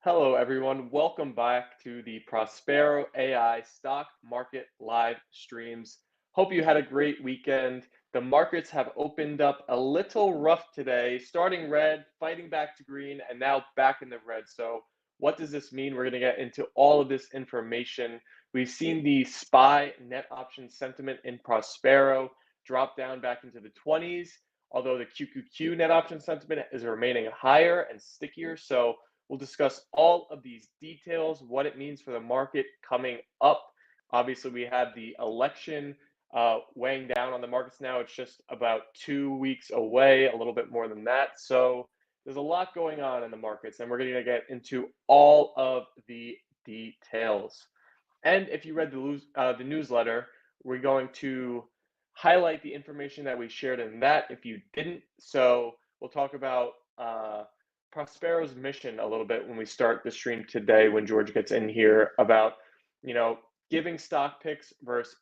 Hello, everyone. Welcome back to the Prospero.ai stock market live streams. Hope you had a great weekend. The markets have opened up a little rough today, starting red, fighting back to green, and now back in the red. So, what does this mean? We're going to get into all of this information. We've seen the SPY net option sentiment in Prospero drop down back into the 20s, although the QQQ net option sentiment is remaining higher and stickier. So, we'll discuss all of these details, what it means for the market coming up. Obviously, we have the election weighing down on the markets now. It's just about 2 weeks away, a little bit more than that. So there's a lot going on in the markets, and we're going to get into all of the details. And if you read the newsletter, we're going to highlight the information that we shared in that if you didn't. So we'll talk about Prospero's mission a little bit when we start the stream today when George gets in here about, you know, giving stock picks versus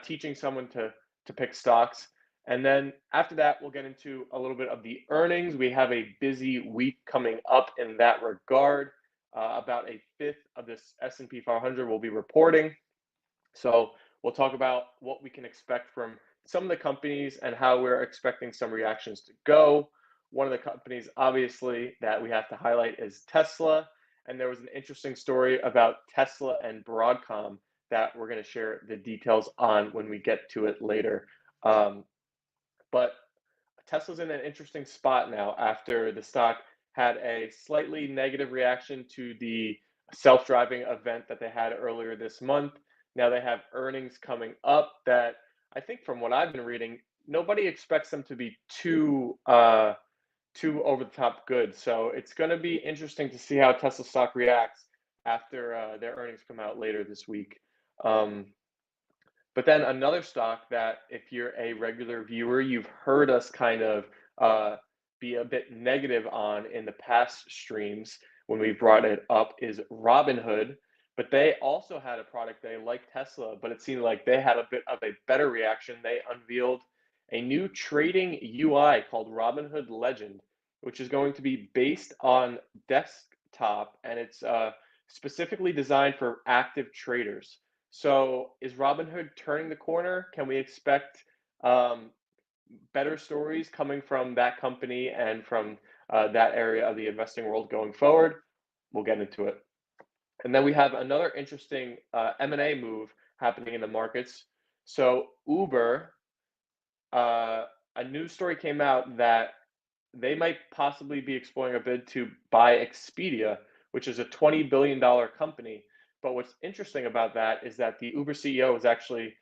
teaching someone to pick stocks. And then after that, we'll get into a little bit of the earnings. We have a busy week coming up in that regard. About a fifth of this S&P 500 will be reporting. So we'll talk about what we can expect from some of the companies and how we're expecting some reactions to go. One of the companies, obviously, that we have to highlight is Tesla. And there was an interesting story about Tesla and Broadcom that we're going to share the details on when we get to it later. But Tesla's in an interesting spot now after the stock had a slightly negative reaction to the self-driving event that they had earlier this month. Now they have earnings coming up that I think from what I've been reading, nobody expects them to be too over the top good. So it's going to be interesting to see how Tesla stock reacts after their earnings come out later this week. Um, but then another stock that, if you're a regular viewer, you've heard us kind of uh, be a bit negative on in the past streams when we brought it up is Robinhood. But they also had a product day like Tesla, but it seemed like they had a bit of a better reaction. They unveiled a new trading UI called Robinhood Legend, which is going to be based on desktop and it's specifically designed for active traders. So is Robinhood turning the corner? Can we expect um, better stories coming from that company and from that area of the investing world going forward? We'll get into it. And then we have another interesting M&A move happening in the markets. So Uber, a news story came out that they might possibly be exploring a bid to buy Expedia, which is a $20 billion company. But what's interesting about that is that the Uber CEO is actually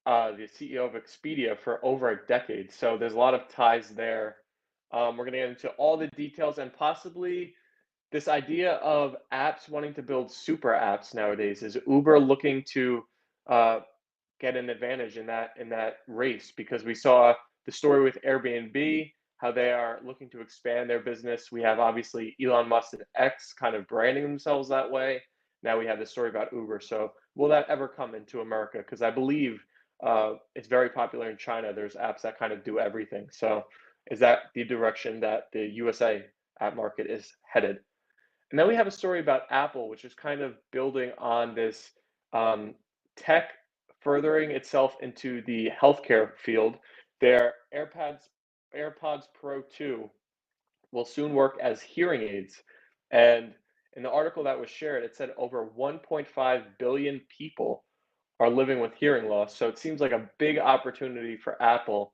the CEO of Expedia for over a decade. So there's a lot of ties there. We're going to get into all the details and possibly this idea of apps wanting to build super apps nowadays. Is Uber looking to uh, get an advantage in that race? Because we saw the story with Airbnb, how they are looking to expand their business. We have obviously Elon Musk and X kind of branding themselves that way. Now we have the story about Uber. So will that ever come into America? Because I believe it's very popular in China. There's apps that kind of do everything. So is that the direction that the USA app market is headed? And then we have a story about Apple, which is kind of building on this um, tech furthering itself into the healthcare field. Their AirPods Pro 2 will soon work as hearing aids. And in the article that was shared, it said over 1.5 billion people are living with hearing loss. So it seems like a big opportunity for Apple.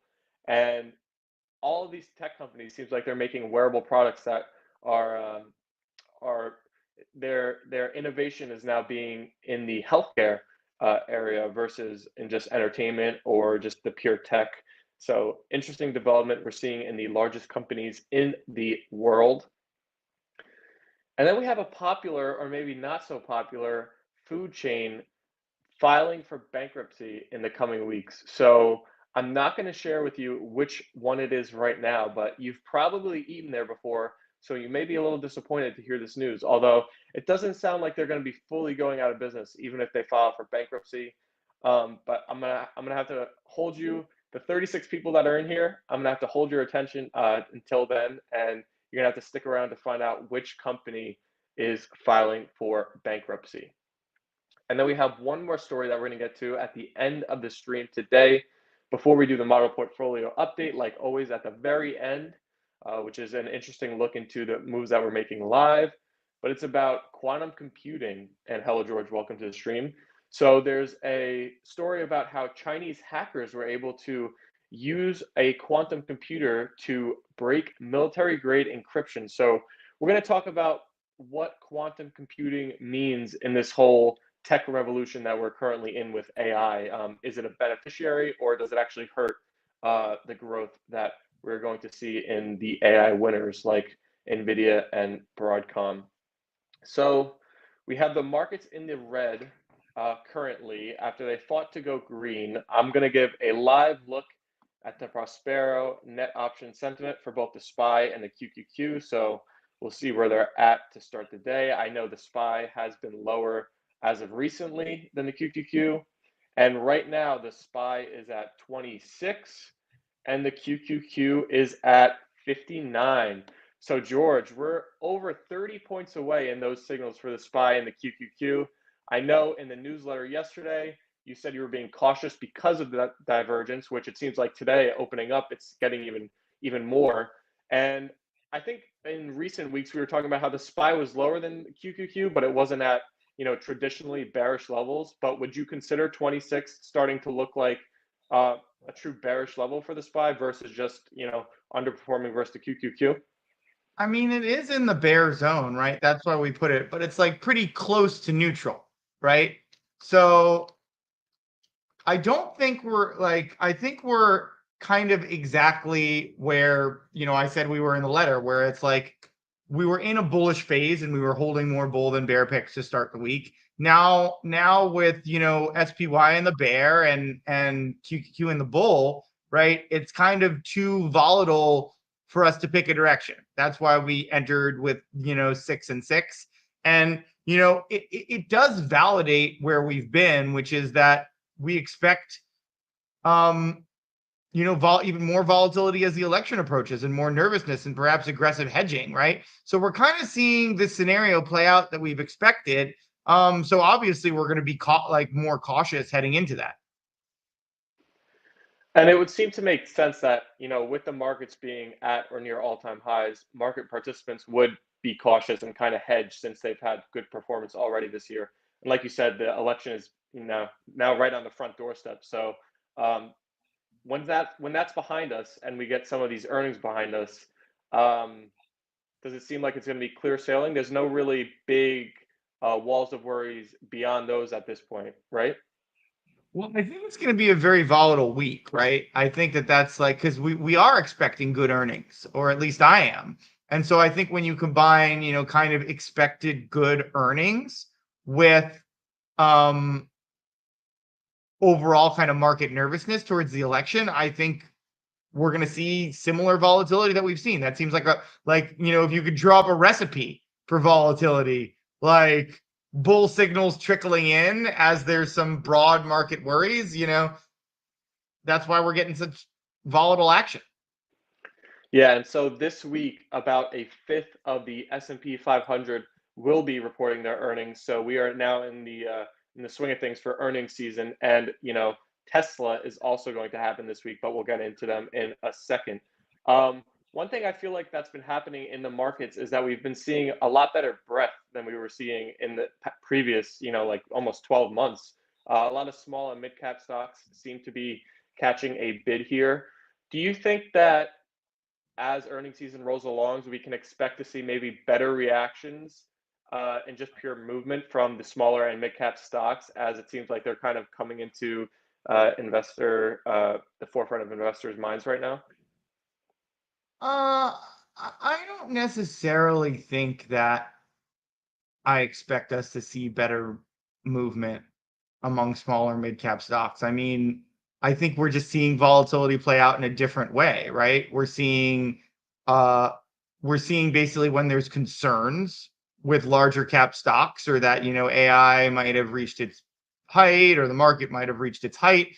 And all of these tech companies seems like they're making wearable products that are are their innovation is now being in the healthcare area versus in just entertainment or just the pure tech. So interesting development we're seeing in the largest companies in the world. And then we have a popular or maybe not so popular food chain filing for bankruptcy in the coming weeks. So I'm not going to share with you which one it is right now, but you've probably eaten there before. So you may be a little disappointed to hear this news, although it doesn't sound like they're going to be fully going out of business, even if they file for bankruptcy. But I'm gonna have to hold you, the 36 people that are in here. I'm gonna have to hold your attention until then, and you're gonna have to stick around to find out which company is filing for bankruptcy. And then we have one more story that we're going to get to at the end of the stream today before we do the model portfolio update, like always at the very end, which is an interesting look into the moves that we're making live. But it's about quantum computing. And hello, George, welcome to the stream. So there's a story about how Chinese hackers were able to use a quantum computer to break military grade encryption. So we're going to talk about what quantum computing means in this whole tech revolution that we're currently in with AI. Is it a beneficiary, or does it actually hurt the growth that we're going to see in the AI winners like NVIDIA and Broadcom? So we have the markets in the red currently after they fought to go green. I'm going to give a live look at the Prospero net option sentiment for both the SPY and the QQQ. So we'll see where they're at to start the day. I know the SPY has been lower as of recently than the QQQ. And right now, the SPY is at 26 and the QQQ is at 59. So, George, we're over 30 points away in those signals for the SPY and the QQQ. I know in the newsletter yesterday, you said you were being cautious because of that divergence, which it seems like today, opening up, it's getting even more. And I think in recent weeks, we were talking about how the SPY was lower than QQQ, but it wasn't at traditionally bearish levels. But would you consider 26 starting to look like a true bearish level for the SPY versus just underperforming versus the QQQ? I mean, it is in the bear zone, right? That's why we put it, but it's like pretty close to neutral, right? So I don't think I think we're kind of exactly where, I said we were in the letter, where it's like we were in a bullish phase and we were holding more bull than bear picks to start the week. Now with, SPY in the bear and QQQ in the bull, right? It's kind of too volatile for us to pick a direction. That's why we entered with, 6 and 6. And, it does validate where we've been, which is that we expect even more volatility as the election approaches and more nervousness and perhaps aggressive hedging, right? So we're kind of seeing this scenario play out that we've expected. So obviously we're going to be more cautious heading into that. And it would seem to make sense that, with the markets being at or near all-time highs, market participants would be cautious and kind of hedge since they've had good performance already this year. And like you said, the election is now right on the front doorstep. So when that's behind us and we get some of these earnings behind us, does it seem like it's going to be clear sailing? There's no really big walls of worries beyond those at this point, right? Well, I think it's going to be a very volatile week, right? I think that's because we are expecting good earnings, or at least I am. And so I think when you combine, kind of expected good earnings with overall kind of market nervousness towards the election, I think we're going to see similar volatility that we've seen. That seems like if you could draw up a recipe for volatility, like bull signals trickling in as there's some broad market worries, that's why we're getting such volatile action. Yeah, and so this week, about a fifth of the S&P 500 will be reporting their earnings. So we are now in the swing of things for earnings season, and Tesla is also going to happen this week, but we'll get into them in a second. One thing I feel like that's been happening in the markets is that we've been seeing a lot better breadth than we were seeing in the previous, like almost 12 months. A lot of small and mid cap stocks seem to be catching a bid here. Do you think that as earnings season rolls along, we can expect to see maybe better reactions and just pure movement from the smaller and mid cap stocks, as it seems like they're kind of coming into the forefront of investors' minds right now? I don't necessarily think that I expect us to see better movement among smaller mid cap stocks. I mean, I think we're just seeing volatility play out in a different way, right? We're seeing basically when there's concerns with larger cap stocks, or that, AI might have reached its height, or the market might have reached its height,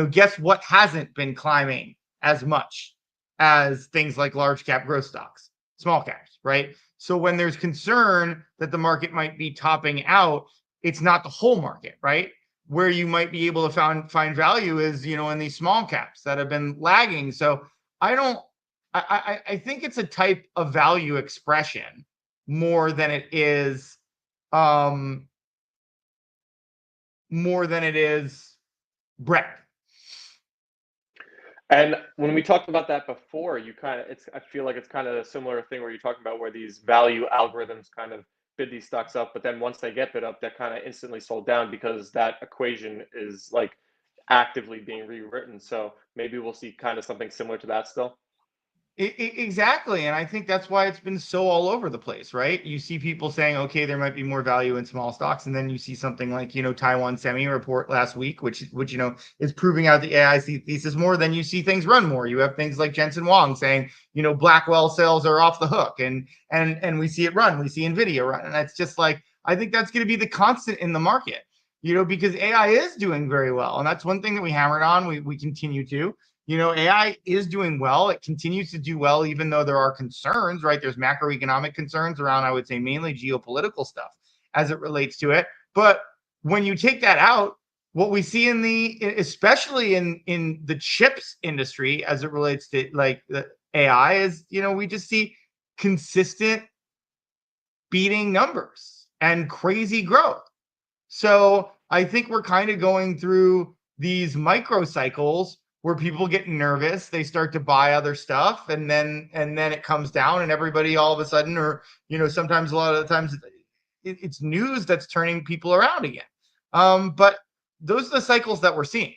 guess what hasn't been climbing as much as things like large cap growth stocks? small caps, right? So when there's concern that the market might be topping out, it's not the whole market, right? Where you might be able to find value is, in these small caps that have been lagging. So I don't, I think it's a type of value expression more than it is, um, breadth. And when we talked about that before, I feel like it's kind of a similar thing where you're talking about where these value algorithms kind of bid these stocks up, but then once they get bid up, they're kind of instantly sold down because that equation is like actively being rewritten. So maybe we'll see kind of something similar to that still. Exactly. And I think that's why it's been so all over the place, right? You see people saying, okay, there might be more value in small stocks. And then you see something like, Taiwan Semi report last week, which, is proving out the AI thesis more. Then you see things run more. You have things like Jensen Huang saying, Blackwell sales are off the hook, and we see it run. We see Nvidia run. And that's just like, I think that's going to be the constant in the market, because AI is doing very well. And that's one thing that we hammered on. We continue to. AI is doing well. It continues to do well, even though there are concerns, right? There's macroeconomic concerns around, I would say, mainly geopolitical stuff as it relates to it. But when you take that out, what we see especially in the chips industry as it relates to like the AI is, we just see consistent beating numbers and crazy growth. So I think we're kind of going through these micro cycles where people get nervous, they start to buy other stuff, and then it comes down, and everybody all of a sudden, or sometimes a lot of the times it's news that's turning people around again. But those are the cycles that we're seeing.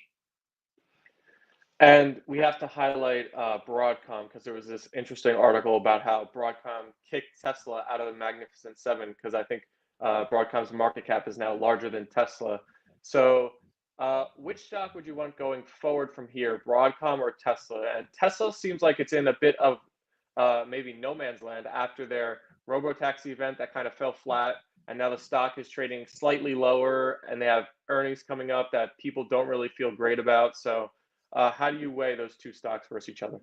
And we have to highlight Broadcom because there was this interesting article about how Broadcom kicked Tesla out of the Magnificent Seven because I think Broadcom's market cap is now larger than Tesla. So, which stock would you want going forward from here, Broadcom or Tesla? And Tesla seems like it's in a bit of maybe no man's land after their robotaxi event that kind of fell flat. And now the stock is trading slightly lower, and they have earnings coming up that people don't really feel great about. So, how do you weigh those two stocks versus each other?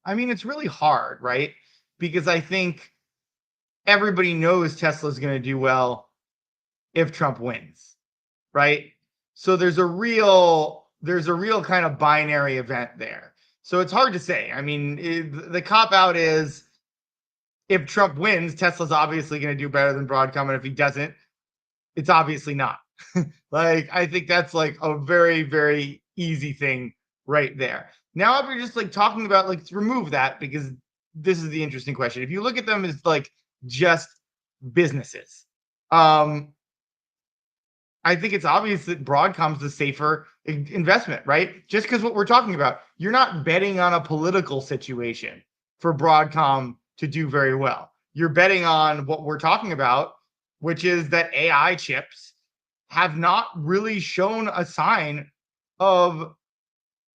I mean, it's really hard, right? Because I think everybody knows Tesla's going to do well if Trump wins, right? So there's a real kind of binary event there. So it's hard to say. I mean, the cop out is if Trump wins, Tesla's obviously going to do better than Broadcom, and if he doesn't, it's obviously not. Like, I think that's like a very, very easy thing right there. Now, if you're just like talking about, like, let's remove that, because this is the interesting question. If you look at them as like just businesses, um, I think it's obvious that Broadcom's the safer investment, right? Just because what we're talking about, you're not betting on a political situation for Broadcom to do very well. You're betting on what we're talking about, which is that AI chips have not really shown a sign of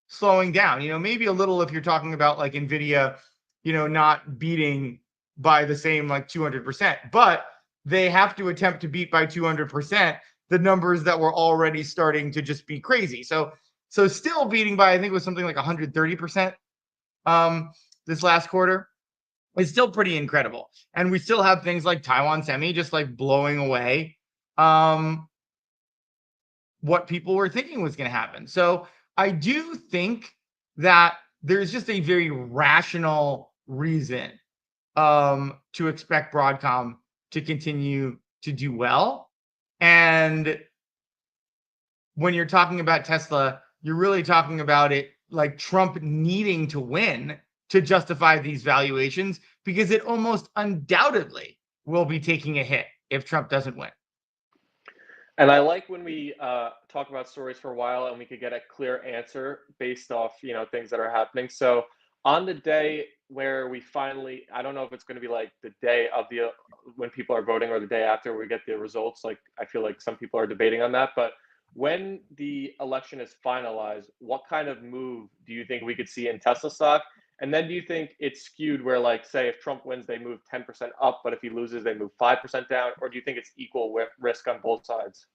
slowing down. Maybe a little if you're talking about like Nvidia, not beating by the same like 200%, but they have to attempt to beat by 200% the numbers that were already starting to just be crazy. So still beating by, I think it was something like 130% this last quarter is still pretty incredible. And we still have things like Taiwan Semi just like blowing away what people were thinking was going to happen. So I do think that there's just a very rational reason to expect Broadcom to continue to do well. And when you're talking about Tesla, you're really talking about it like Trump needing to win to justify these valuations, because it almost undoubtedly will be taking a hit if Trump doesn't win. And I like when we talk about stories for a while and we could get a clear answer based off, things that are happening. So on the day where we finally, I don't know if it's going to be like the day of the when people are voting or the day after we get the results. Like I feel like some people are debating on that, but when the election is finalized, what kind of move do you think we could see in Tesla stock? And then do you think it's skewed where, like, say, if Trump wins, they move 10% up, but if he loses, they move 5% down? Or do you think it's equal risk on both sides?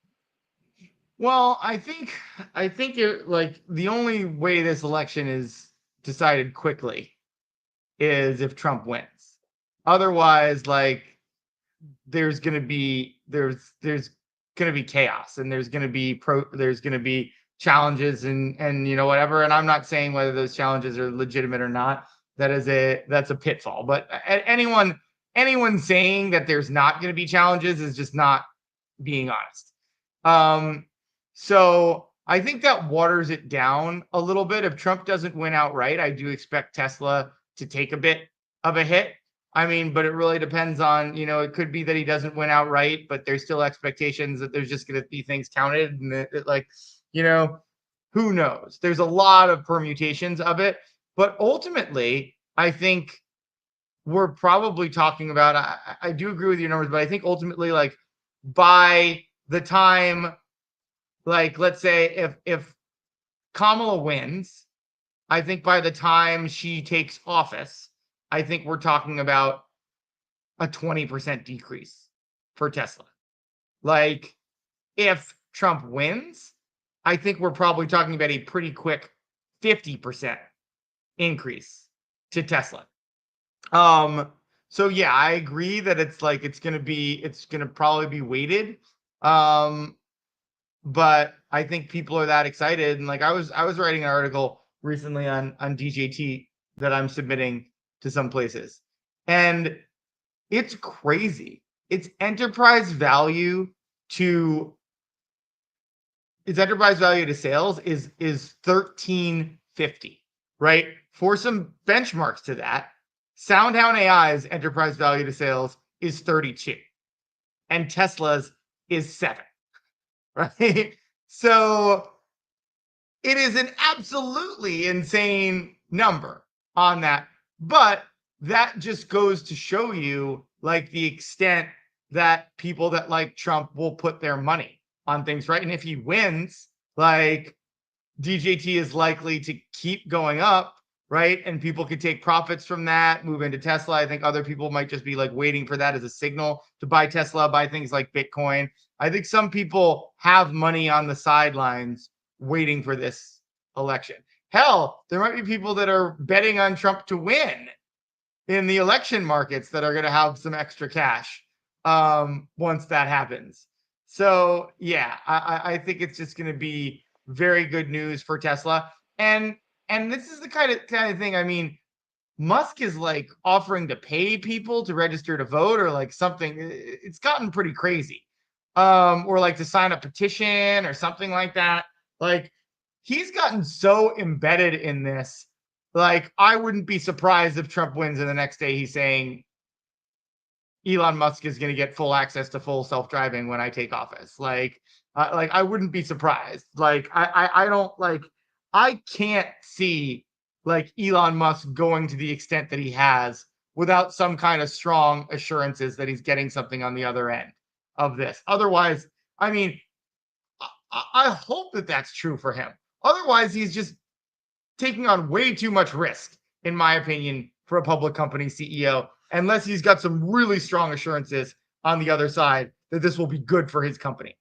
Well, I think it, like, the only way this election is decided quickly is if Trump wins. Otherwise, like there's gonna be chaos, and there's gonna be challenges, and whatever. And I'm not saying whether those challenges are legitimate or not. That's a pitfall. But anyone saying that there's not gonna be challenges is just not being honest. So I think that waters it down a little bit. If Trump doesn't win outright, I do expect Tesla to take a bit of a hit. I mean, but it really depends on, it could be that he doesn't win outright, but there's still expectations that there's just going to be things counted, and who knows? There's a lot of permutations of it, but ultimately, I think we're probably talking about, I do agree with your numbers, but I think ultimately, like by the time, like, let's say if Kamala wins, I think by the time she takes office, I think we're talking about a 20% decrease for Tesla. Like, if Trump wins, I think we're probably talking about a pretty quick 50% increase to Tesla. So yeah, I agree that it's gonna probably be weighted. But I think people are that excited. And like I was writing an article recently on DJT that I'm submitting to some places. And it's crazy. Its enterprise value to sales is 1350, right? For some benchmarks to that, SoundHound AI's enterprise value to sales is 32, and Tesla's is 7, right? So it is an absolutely insane number on that. But that just goes to show you like the extent that people that like Trump will put their money on things, right? And if he wins, like DJT is likely to keep going up, right? And people could take profits from that, move into Tesla. I think other people might just be like waiting for that as a signal to buy Tesla, buy things like Bitcoin. I think some people have money on the sidelines waiting for this election. Hell, there might be people that are betting on Trump to win in the election markets that are going to have some extra cash once that happens. So yeah, I think it's just going to be very good news for Tesla. And this is the kind of thing. I mean, Musk is like offering to pay people to register to vote or like something. It's gotten pretty crazy. Or like to sign a petition or something like that. Like he's gotten so embedded in this. Like I wouldn't be surprised if Trump wins and the next day he's saying Elon Musk is going to get full access to full self-driving when I take office. Like I wouldn't be surprised. Like I don't like, I can't see like Elon Musk going to the extent that he has without some kind of strong assurances that he's getting something on the other end of this. Otherwise, I mean, I hope that that's true for him. Otherwise, he's just taking on way too much risk, in my opinion, for a public company CEO, unless he's got some really strong assurances on the other side that this will be good for his company.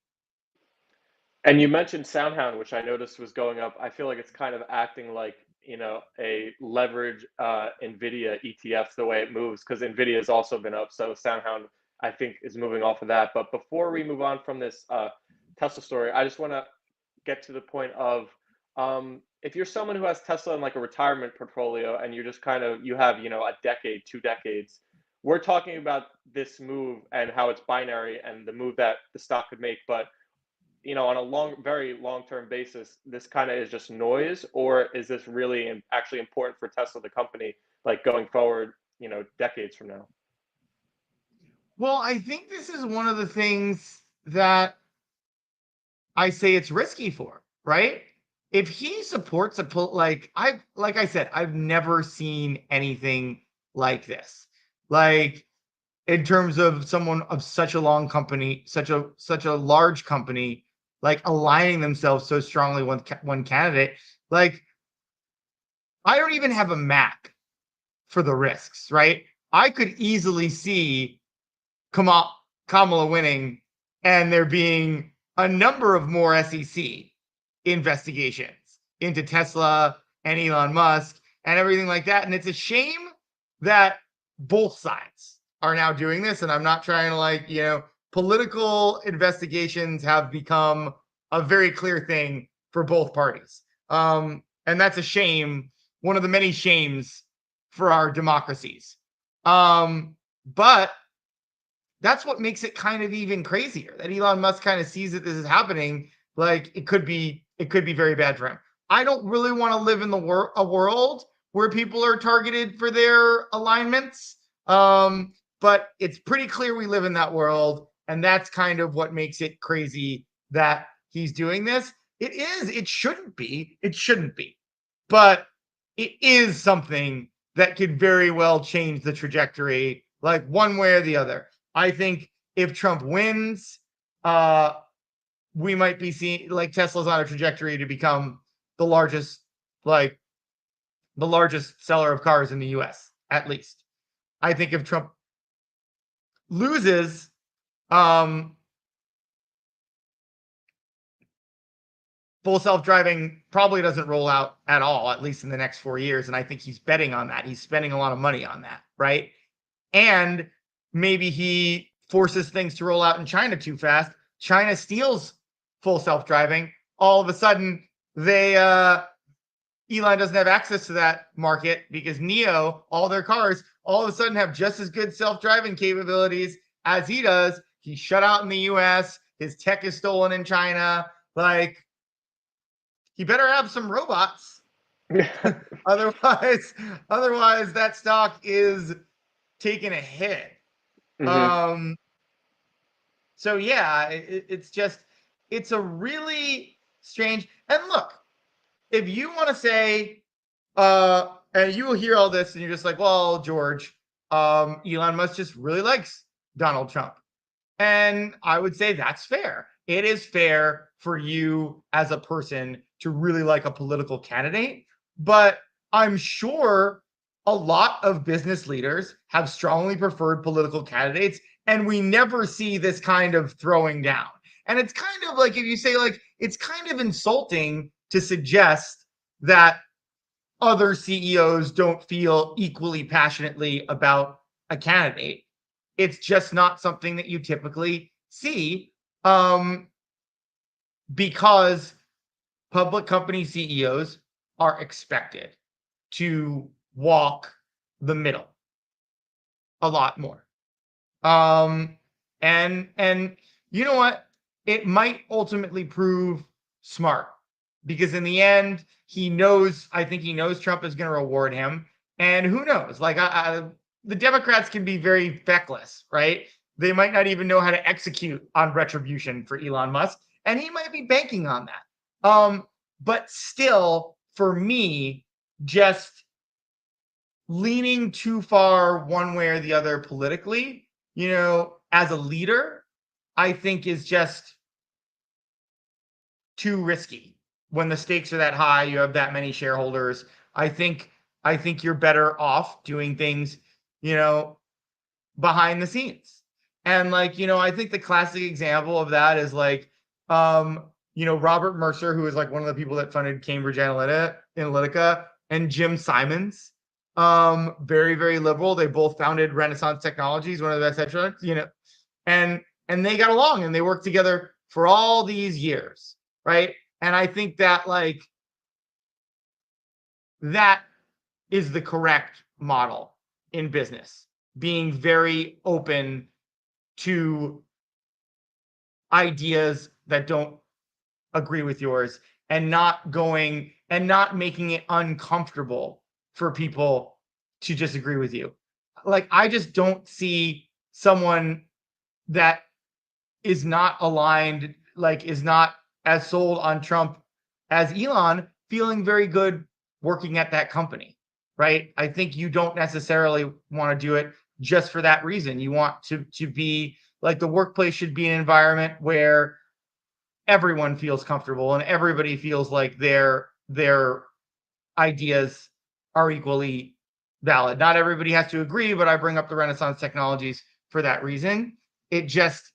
And you mentioned SoundHound, which I noticed was going up. I feel like it's kind of acting like, a leverage NVIDIA ETFs the way it moves, because NVIDIA has also been up. So SoundHound, I think, is moving off of that. But before we move on from this Tesla story, I just want to get to the point of if you're someone who has Tesla in like a retirement portfolio and you're just you have, a decade, 2 decades, we're talking about this move and how it's binary and the move that the stock could make. But on a very long-term basis, this kind of is just noise, or is this really actually important for Tesla, the company, like going forward, decades from now? Well, I think this is one of the things that I say it's risky for, right? If he supports like I said, I've never seen anything like this. Like in terms of someone of such a long company, such a large company, like aligning themselves so strongly with one candidate. Like I don't even have a map for the risks, right? I could easily see Kamala winning and there being a number of more SEC investigations into Tesla and Elon Musk and everything like that. And it's a shame that both sides are now doing this, and I'm not trying to like, political investigations have become a very clear thing for both parties. And that's a shame, one of the many shames for our democracies. But that's what makes it kind of even crazier that Elon Musk kind of sees that this is happening. Like it could be very bad for him. I don't really want to live in a world where people are targeted for their alignments. But it's pretty clear we live in that world, and that's kind of what makes it crazy that he's doing this. It shouldn't be. It shouldn't be. But it is something that could very well change the trajectory, like one way or the other. I think if Trump wins, we might be seeing like Tesla's on a trajectory to become the largest, like the largest seller of cars in the US, at least. I think if Trump loses, full self-driving probably doesn't roll out at all, at least in the next 4 years. And I think he's betting on that. He's spending a lot of money on that, right? And maybe he forces things to roll out in China too fast. China steals full self-driving. All of a sudden, Elon doesn't have access to that market because NIO, all their cars, all of a sudden have just as good self-driving capabilities as he does. He's shut out in the US. His tech is stolen in China. Like, he better have some robots. otherwise, that stock is taking a hit. Mm-hmm. So yeah, it's a really strange. And look, if you want to say, and you will hear all this, and you're just like, well, George, Elon Musk just really likes Donald Trump, and I would say that's fair. It is fair for you as a person to really like a political candidate, but I'm sure a lot of business leaders have strongly preferred political candidates, and we never see this kind of throwing down. And it's kind of like if you say, like, it's kind of insulting to suggest that other CEOs don't feel equally passionately about a candidate. It's just not something that you typically see, because public company CEOs are expected to walk the middle a lot more. And you know what? It might ultimately prove smart because in the end, I think he knows Trump is going to reward him. And who knows? Like, the Democrats can be very feckless, right? They might not even know how to execute on retribution for Elon Musk, and he might be banking on that. But still, for me, just leaning too far one way or the other politically, as a leader, I think is just too risky. When the stakes are that high, you have that many shareholders. I think you're better off doing things, behind the scenes. And like, I think the classic example of that is like, Robert Mercer, who is like one of the people that funded Cambridge Analytica, and Jim Simons, very, very liberal. They both founded Renaissance Technologies, one of the best hedge funds, and they got along and they worked together for all these years, right? And I think that like that is the correct model in business, being very open to ideas that don't agree with yours and not making it uncomfortable for people to disagree with you. Like, I just don't see someone that is not aligned, like is not as sold on Trump as Elon, feeling very good working at that company, right? I think you don't necessarily want to do it just for that reason. You want to be like, the workplace should be an environment where everyone feels comfortable and everybody feels like their ideas are equally valid. Not everybody has to agree, but I bring up the Renaissance Technologies for that reason. It just,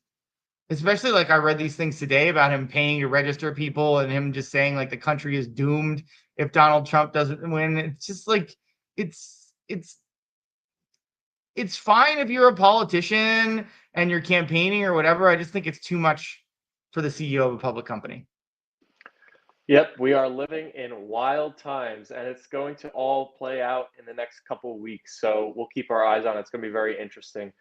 especially like I read these things today about him paying to register people and him just saying like the country is doomed if Donald Trump doesn't win. It's just like, it's it's fine if you're a politician and you're campaigning or whatever. I just think it's too much for the CEO of a public company. Yep, we are living in wild times, and it's going to all play out in the next couple of weeks. So we'll keep our eyes on it. It's going to be very interesting.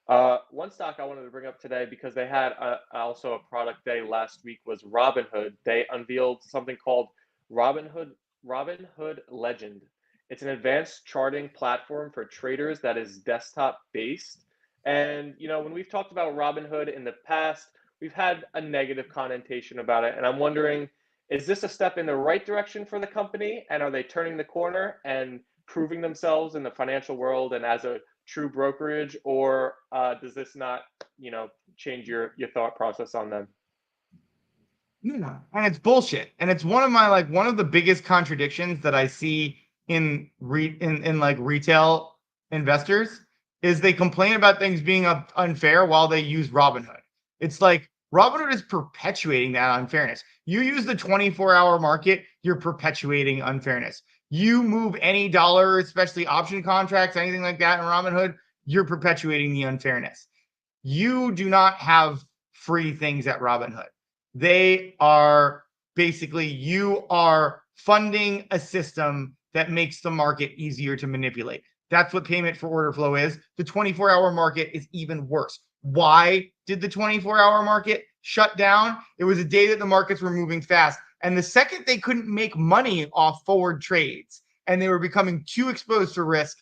One stock I wanted to bring up today because they had also a product day last week was Robinhood. They unveiled something called Robinhood Robinhood Legend. It's an advanced charting platform for traders that is desktop based. And when we've talked about Robinhood in the past, we've had a negative connotation about it, and I'm wondering, is this a step in the right direction for the company? And are they turning the corner and proving themselves in the financial world and as a true brokerage? Or does this not, change your thought process on them? Yeah, and it's bullshit. And it's one of the biggest contradictions that I see in like retail investors is they complain about things being unfair while they use Robinhood. It's like Robinhood is perpetuating that unfairness. You use the 24-hour market, you're perpetuating unfairness. You move any dollar, especially option contracts, anything like that in Robinhood, you're perpetuating the unfairness. You do not have free things at Robinhood. They are basically, you are funding a system that makes the market easier to manipulate. That's what payment for order flow is. The 24-hour market is even worse. Why did the 24-hour market shut down? It was a day that the markets were moving fast. And the second they couldn't make money off forward trades and they were becoming too exposed to risk,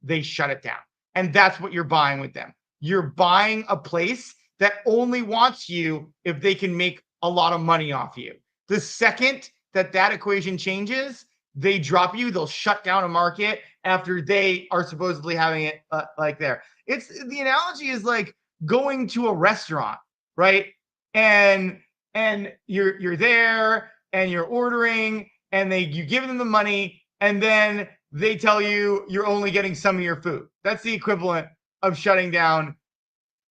they shut it down. And that's what you're buying with them. You're buying a place that only wants you if they can make a lot of money off you. The second that equation changes, they drop you. They'll shut down a market after they are supposedly having it like there. It's the analogy is like going to a restaurant, right? And you're there and you're ordering and you give them the money and then they tell you you're only getting some of your food. That's the equivalent of shutting down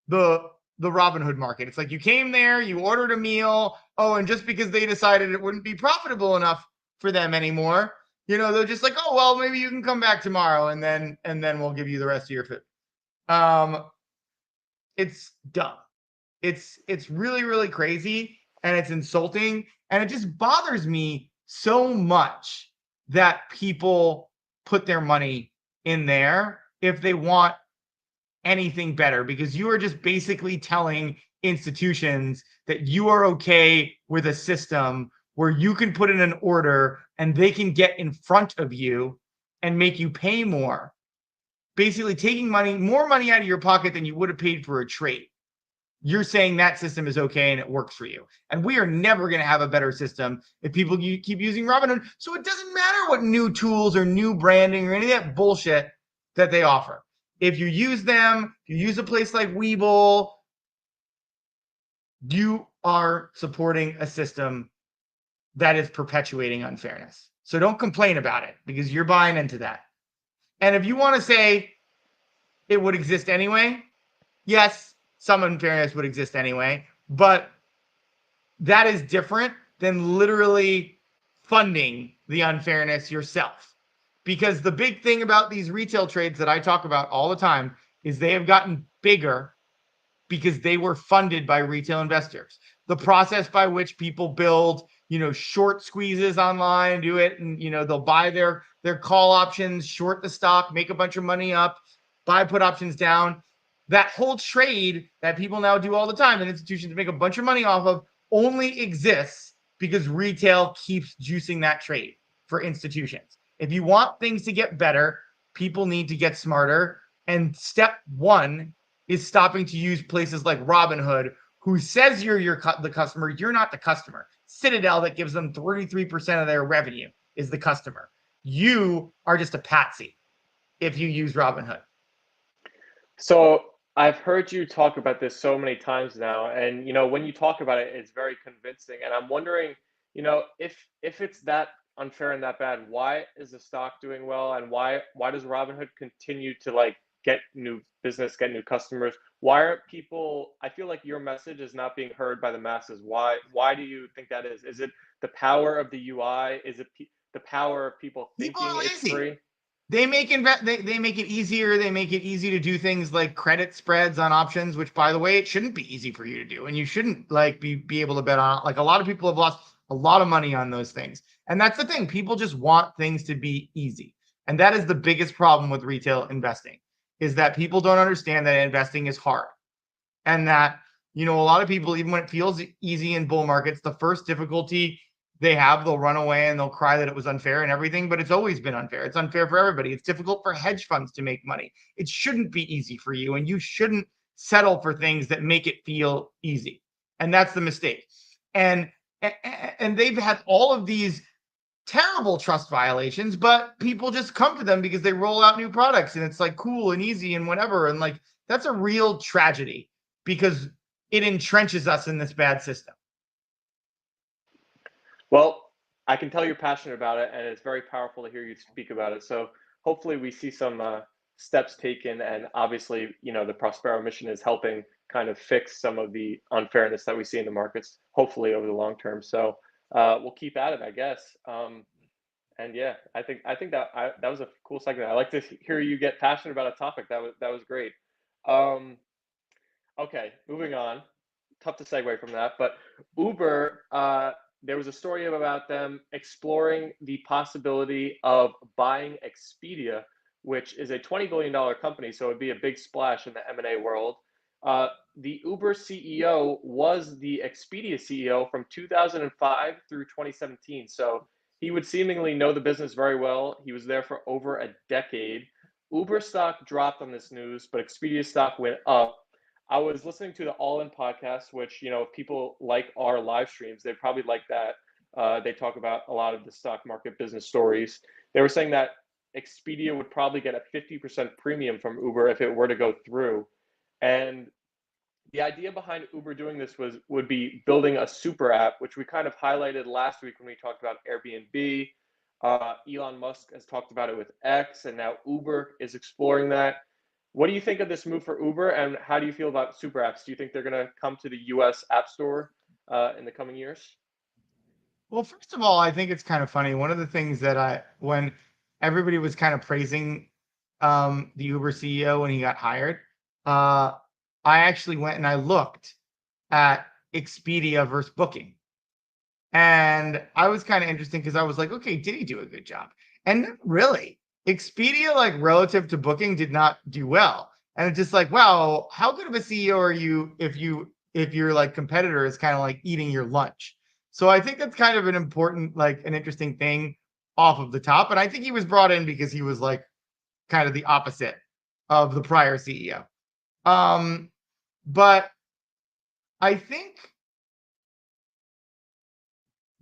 the Robinhood market. It's like you came there, you ordered a meal. Oh, and just because they decided it wouldn't be profitable enough for them anymore, they're just like, oh well, maybe you can come back tomorrow, and then we'll give you the rest of your food. It's dumb. It's really really crazy, and it's insulting, and it just bothers me so much that people put their money in there if they want anything better, because you are just basically telling institutions that you are okay with a system where you can put in an order and they can get in front of you and make you pay more, basically taking more money out of your pocket than you would have paid for a trade. You're saying that system is okay and it works for you. And we are never going to have a better system if people keep using Robinhood. So it doesn't matter what new tools or new branding or any of that bullshit that they offer. If you use them, if you use a place like Webull, you are supporting a system that is perpetuating unfairness. So don't complain about it because you're buying into that. And if you want to say it would exist anyway, yes, some unfairness would exist anyway, but that is different than literally funding the unfairness yourself. Because the big thing about these retail trades that I talk about all the time is they have gotten bigger because they were funded by retail investors. The process by which people build, short squeezes online, do it, and they'll buy their call options, short the stock, make a bunch of money up, buy put options down. That whole trade that people now do all the time and institutions make a bunch of money off of only exists because retail keeps juicing that trade for institutions. If you want things to get better, people need to get smarter. And step one is stopping to use places like Robinhood, who says you're the customer. You're not the customer. Citadel, that gives them 33% of their revenue, is the customer. You are just a patsy if you use Robinhood. So I've heard you talk about this so many times now, and when you talk about it, it's very convincing. And I'm wondering, if it's that unfair and that bad, why is the stock doing well, and why does Robinhood continue to like get new business, get new customers? Why are people? I feel like your message is not being heard by the masses. Why do you think that is? Is it the power of the UI? Is it the power of people People thinking are it's lazy. free? They make they make it easier. They make it easy to do things like credit spreads on options, which, by the way, it shouldn't be easy for you to do, and you shouldn't like be able to bet on. Like, a lot of people have lost a lot of money on those things, and that's the thing. People just want things to be easy, and that is the biggest problem with retail investing, is that people don't understand that investing is hard, and that, a lot of people, even when it feels easy in bull markets, the first difficulty they have, they'll run away and they'll cry that it was unfair and everything, but it's always been unfair. It's unfair for everybody. It's difficult for hedge funds to make money. It shouldn't be easy for you, and you shouldn't settle for things that make it feel easy. And that's the mistake. And and they've had all of these terrible trust violations, but people just come to them because they roll out new products and it's like cool and easy and whatever. And like, that's a real tragedy because it entrenches us in this bad system. Well, I can tell you're passionate about it, and it's very powerful to hear you speak about it. So hopefully, we see some steps taken, and obviously, the Prospero mission is helping kind of fix some of the unfairness that we see in the markets. Hopefully, over the long term. So we'll keep at it, I guess. And yeah, I think that was a cool segment. I like to hear you get passionate about a topic. That was great. Um, okay, moving on. Tough to segue from that, but Uber, there was a story about them exploring the possibility of buying Expedia, which is a $20 billion company, so it'd be a big splash in the M&A world. The Uber CEO was the Expedia CEO from 2005 through 2017, so he would seemingly know the business very well. He was there for over a decade. Uber stock dropped on this news, but Expedia stock went up. I was listening to the All In podcast, which, if people like our live streams, they probably like that. They talk about a lot of the stock market business stories. They were saying that Expedia would probably get a 50% premium from Uber if it were to go through. And the idea behind Uber doing this would be building a super app, which we kind of highlighted last week when we talked about Airbnb. Elon Musk has talked about it with X, and now Uber is exploring that. What do you think of this move for Uber, and how do you feel about super apps? Do you think they're going to come to the U.S. App Store in the coming years? Well, first of all, I think it's kind of funny. One of the things that when everybody was kind of praising the Uber CEO when he got hired, uh, I actually went and I looked at Expedia versus Booking. And I was kind of interesting because I was like, okay, did he do a good job? And not really. Expedia, like relative to Booking, did not do well. And it's just like, wow, how good of a CEO are you if your like competitor is kind of like eating your lunch? So I think that's kind of an important, like an interesting thing off of the top. And I think he was brought in because he was like kind of the opposite of the prior CEO. But I think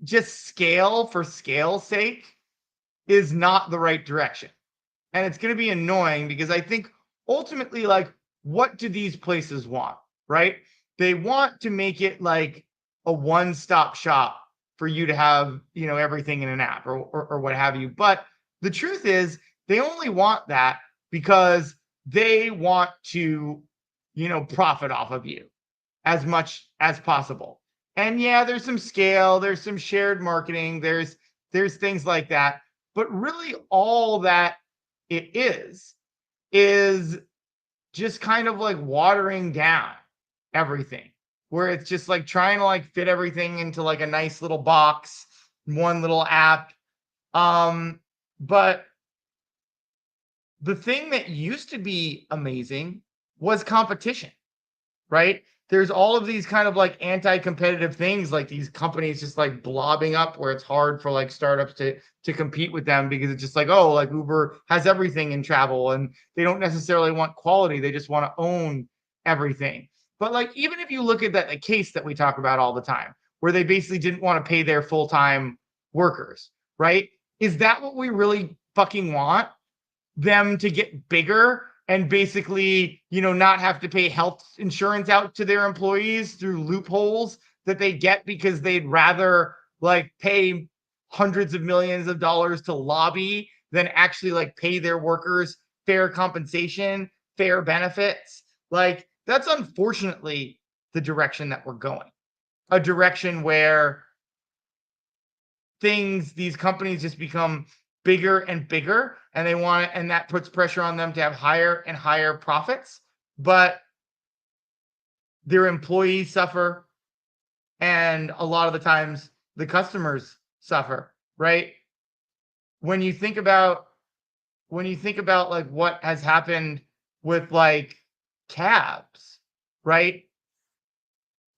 just scale for scale's sake is not the right direction. And it's going to be annoying because I think ultimately, like, what do these places want? Right? They want to make it like a one-stop shop for you to have, everything in an app or what have you. But the truth is, they only want that because they want to, profit off of you as much as possible. And yeah, there's some scale, there's some shared marketing, there's things like that. But really all that it is just kind of like watering down everything, where it's just like trying to like fit everything into like a nice little box, one little app. But the thing that used to be amazing was competition, right? There's all of these kind of like anti-competitive things, like these companies just like blobbing up where it's hard for like startups to compete with them because it's just like, oh, like Uber has everything in travel and they don't necessarily want quality, they just want to own everything. But like, even if you look at that, the case that we talk about all the time, where they basically didn't want to pay their full-time workers, right? Is that what we really fucking want? Them to get bigger and basically, not have to pay health insurance out to their employees through loopholes that they get because they'd rather like pay hundreds of millions of dollars to lobby than actually like pay their workers fair compensation, fair benefits. Like, that's unfortunately the direction that we're going. A direction where these companies just become bigger and bigger, and they want it, and that puts pressure on them to have higher and higher profits, but their employees suffer, and a lot of the times the customers suffer, right? When you think about like what has happened with like cabs, right?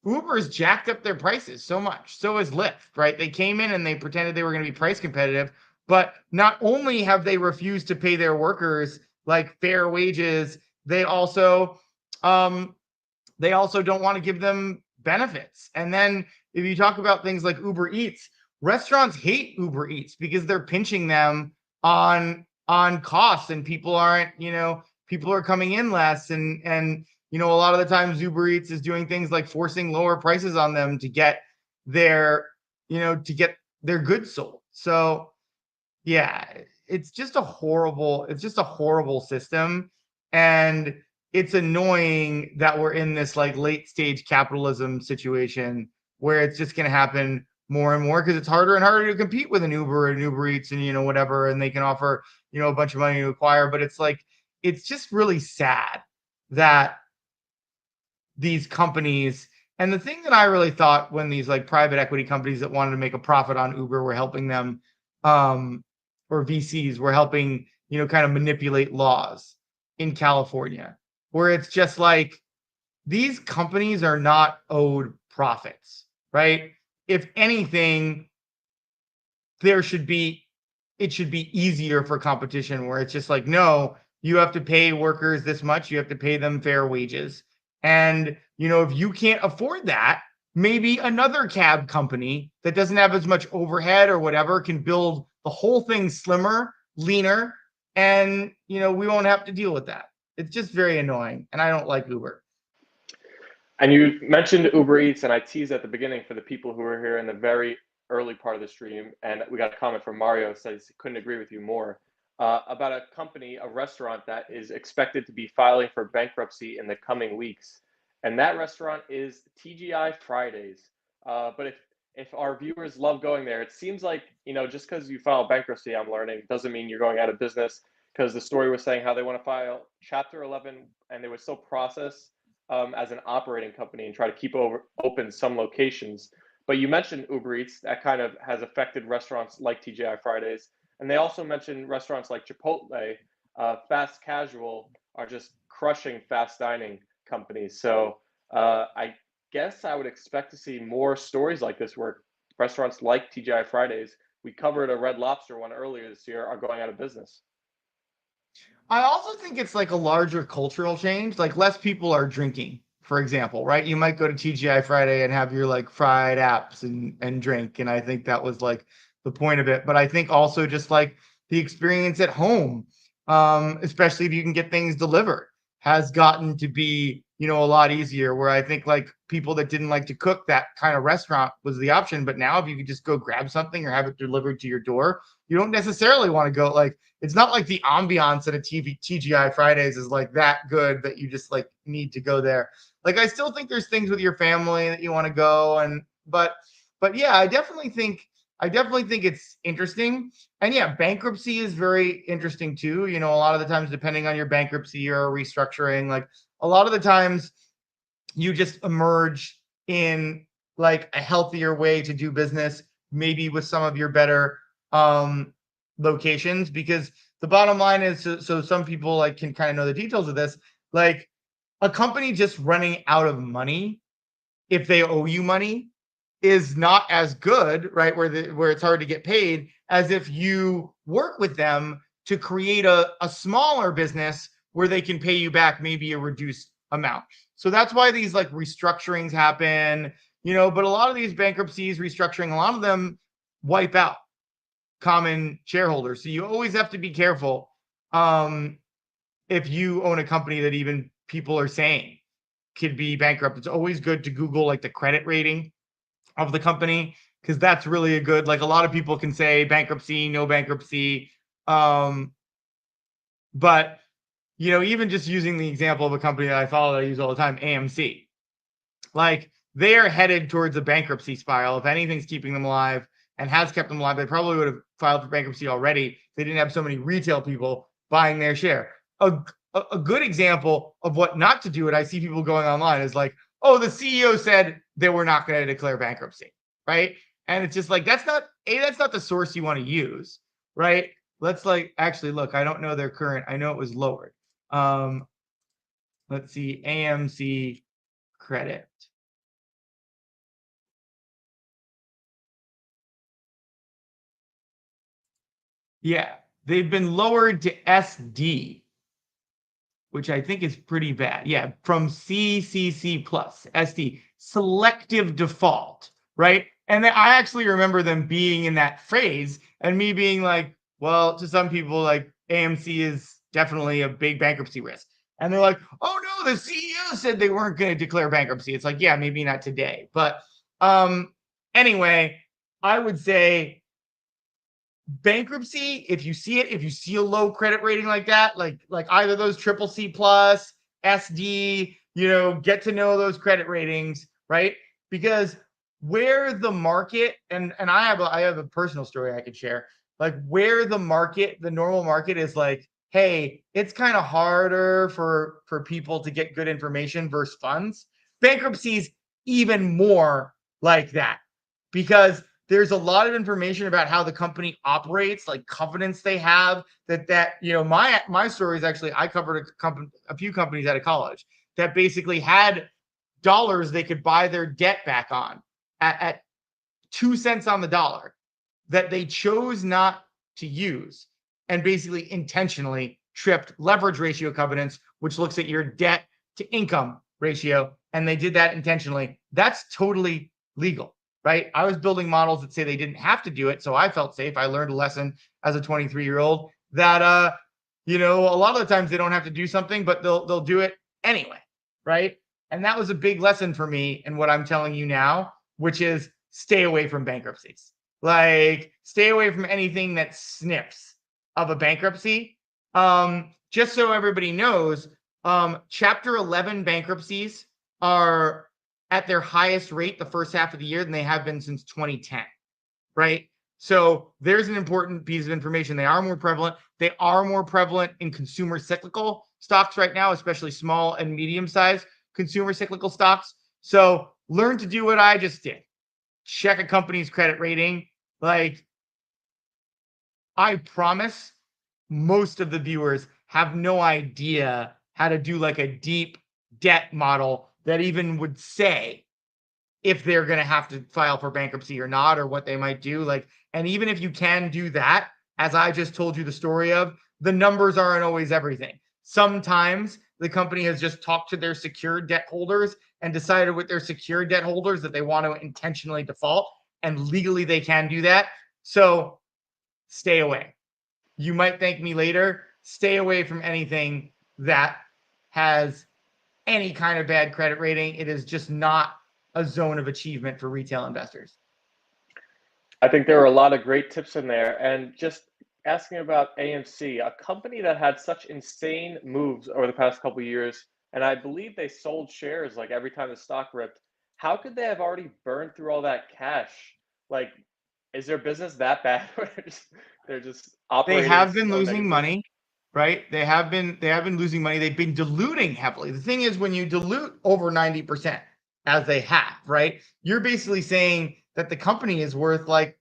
Uber's jacked up their prices so much. So has Lyft, right? They came in and they pretended they were going to be price competitive, but not only have they refused to pay their workers like fair wages, um they also don't want to give them benefits. And then if you talk about things like Uber Eats, restaurants hate Uber Eats because they're pinching them on costs, and people are coming in less, and a lot of the times Uber Eats is doing things like forcing lower prices on them to get their goods sold. So yeah, it's just a horrible system, and it's annoying that we're in this like late stage capitalism situation where it's just going to happen more and more because it's harder and harder to compete with an Uber and Uber Eats and whatever, and they can offer a bunch of money to acquire, but it's like it's just really sad that these companies, and the thing that I really thought when these like private equity companies that wanted to make a profit on Uber were helping them, um, or VCs were helping, kind of manipulate laws in California, where it's just like these companies are not owed profits, right? If anything, there should be it should be easier for competition where it's just like, no, you have to pay workers this much, you have to pay them fair wages. And, if you can't afford that, maybe another cab company that doesn't have as much overhead or whatever can build the whole thing slimmer, leaner, and, we won't have to deal with that. It's just very annoying. And I don't like Uber. And you mentioned Uber Eats, and I teased at the beginning for the people who were here in the very early part of the stream, and we got a comment from Mario says he couldn't agree with you more about a company, a restaurant that is expected to be filing for bankruptcy in the coming weeks, and that restaurant is TGI Fridays. But if our viewers love going there, it seems like just because you file bankruptcy, I'm learning, doesn't mean you're going out of business. Because the story was saying how they want to file Chapter 11, and they would still process as an operating company and try to keep open some locations. But you mentioned Uber Eats, that kind of has affected restaurants like TGI Fridays. And they also mentioned restaurants like Chipotle, fast casual, are just crushing fast dining companies. So I guess I would expect to see more stories like this where restaurants like TGI Fridays, we covered a Red Lobster one earlier this year, are going out of business. I also think it's like a larger cultural change. Like less people are drinking, for example, right? You might go to TGI Friday and have your like fried apps and drink. And I think that was like the point of it. But I think also just like the experience at home, especially if you can get things delivered, has gotten to be, a lot easier. Where I think like people that didn't like to cook, that kind of restaurant was the option. But now if you could just go grab something or have it delivered to your door, you don't necessarily want to go like it's not like the ambiance at a TGI Fridays is like that good that you just like need to go there. Like I still think there's things with your family that you want to go, and but yeah, I definitely think it's interesting. And yeah, bankruptcy is very interesting too. A lot of the times depending on your bankruptcy or restructuring, like a lot of the times you just emerge in like a healthier way to do business, maybe with some of your better locations, because the bottom line is so some people like can kind of know the details of this, like a company just running out of money if they owe you money is not as good, right? Where it's hard to get paid as if you work with them to create a smaller business where they can pay you back maybe a reduced amount. So that's why these like restructurings happen, but a lot of these bankruptcies, restructuring, a lot of them wipe out common shareholders. So you always have to be careful if you own a company that even people are saying could be bankrupt. It's always good to Google like the credit rating of the company, because that's really a good, like a lot of people can say bankruptcy, no bankruptcy. But even just using the example of a company that I follow that I use all the time, AMC, like they are headed towards a bankruptcy spiral. If anything's keeping them alive and has kept them alive, they probably would have filed for bankruptcy already they didn't have so many retail people buying their share. A good example of what not to do, and I see people going online, is like, oh, the CEO said they were not going to declare bankruptcy, right? And it's just like, that's not the source you want to use, right? Let's actually look. I don't know their current. I know it was lowered. Let's see, AMC credit. Yeah, they've been lowered to SD, which I think is pretty bad. Yeah, from CCC plus SD, selective default, right? And then I actually remember them being in that phase and me being like, well, to some people, like AMC is definitely a big bankruptcy risk. And they're like, oh no, the CEO said they weren't going to declare bankruptcy. It's like, yeah, maybe not today. But anyway, I would say bankruptcy, if you see a low credit rating like that, like either those triple C plus, SD, get to know those credit ratings, right? Because where the market, and I have a personal story I could share, like where the normal market is like, hey, it's kind of harder for people to get good information versus funds. Bankruptcy's even more like that, because there's a lot of information about how the company operates, like covenants they have. My story is actually, I covered a few companies out of college that basically had dollars they could buy their debt back on at 2 cents on the dollar that they chose not to use, and basically intentionally tripped leverage ratio covenants, which looks at your debt to income ratio, and they did that intentionally. That's totally legal, right? I was building models that say they didn't have to do it, so I felt safe. I learned a lesson as a 23-year-old that a lot of the times they don't have to do something, but they'll do it anyway, right? And that was a big lesson for me in what I'm telling you now, which is stay away from bankruptcies. Like, stay away from anything that snips of a bankruptcy. Just so everybody knows, Chapter 11 bankruptcies are at their highest rate the first half of the year than they have been since 2010, right? So there's an important piece of information. They are more prevalent. They are more prevalent in consumer cyclical stocks right now, especially small and medium-sized consumer cyclical stocks. So learn to do what I just did. Check a company's credit rating. Like, I promise most of the viewers have no idea how to do like a deep debt model that even would say if they're going to have to file for bankruptcy or not, or what they might do. Like, and even if you can do that, as I just told you the story of, the numbers aren't always everything. Sometimes the company has just talked to their secured debt holders and decided with their secured debt holders that they want to intentionally default, and legally they can do that. So stay away. You might thank me later. Stay away from anything that has any kind of bad credit rating. It is just not a zone of achievement for retail investors. I think there are a lot of great tips in there. And just asking about AMC, a company that had such insane moves over the past couple of years, and I believe they sold shares like every time the stock ripped. How could they have already burned through all that cash? Like, is their business that bad? They're just They operating have been so losing negatively? money, right? They have been losing money. They've been diluting heavily. The thing is, when you dilute over 90%, as they have, right, you're basically saying that the company is worth like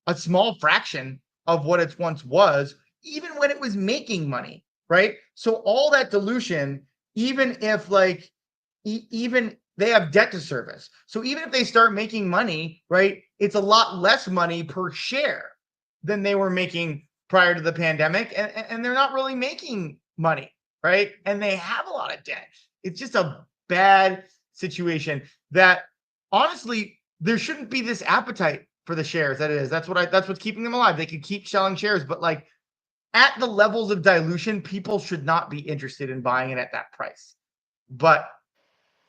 a small fraction of what it once was, even when it was making money, right? So all that dilution, even if like even they have debt to service. So even if they start making money, right, it's a lot less money per share than they were making prior to the pandemic, and they're not really making money, right? And they have a lot of debt. It's just a bad situation that honestly there shouldn't be this appetite for the shares that it is. That's what's keeping them alive. They can keep selling shares, but like at the levels of dilution, people should not be interested in buying it at that price. But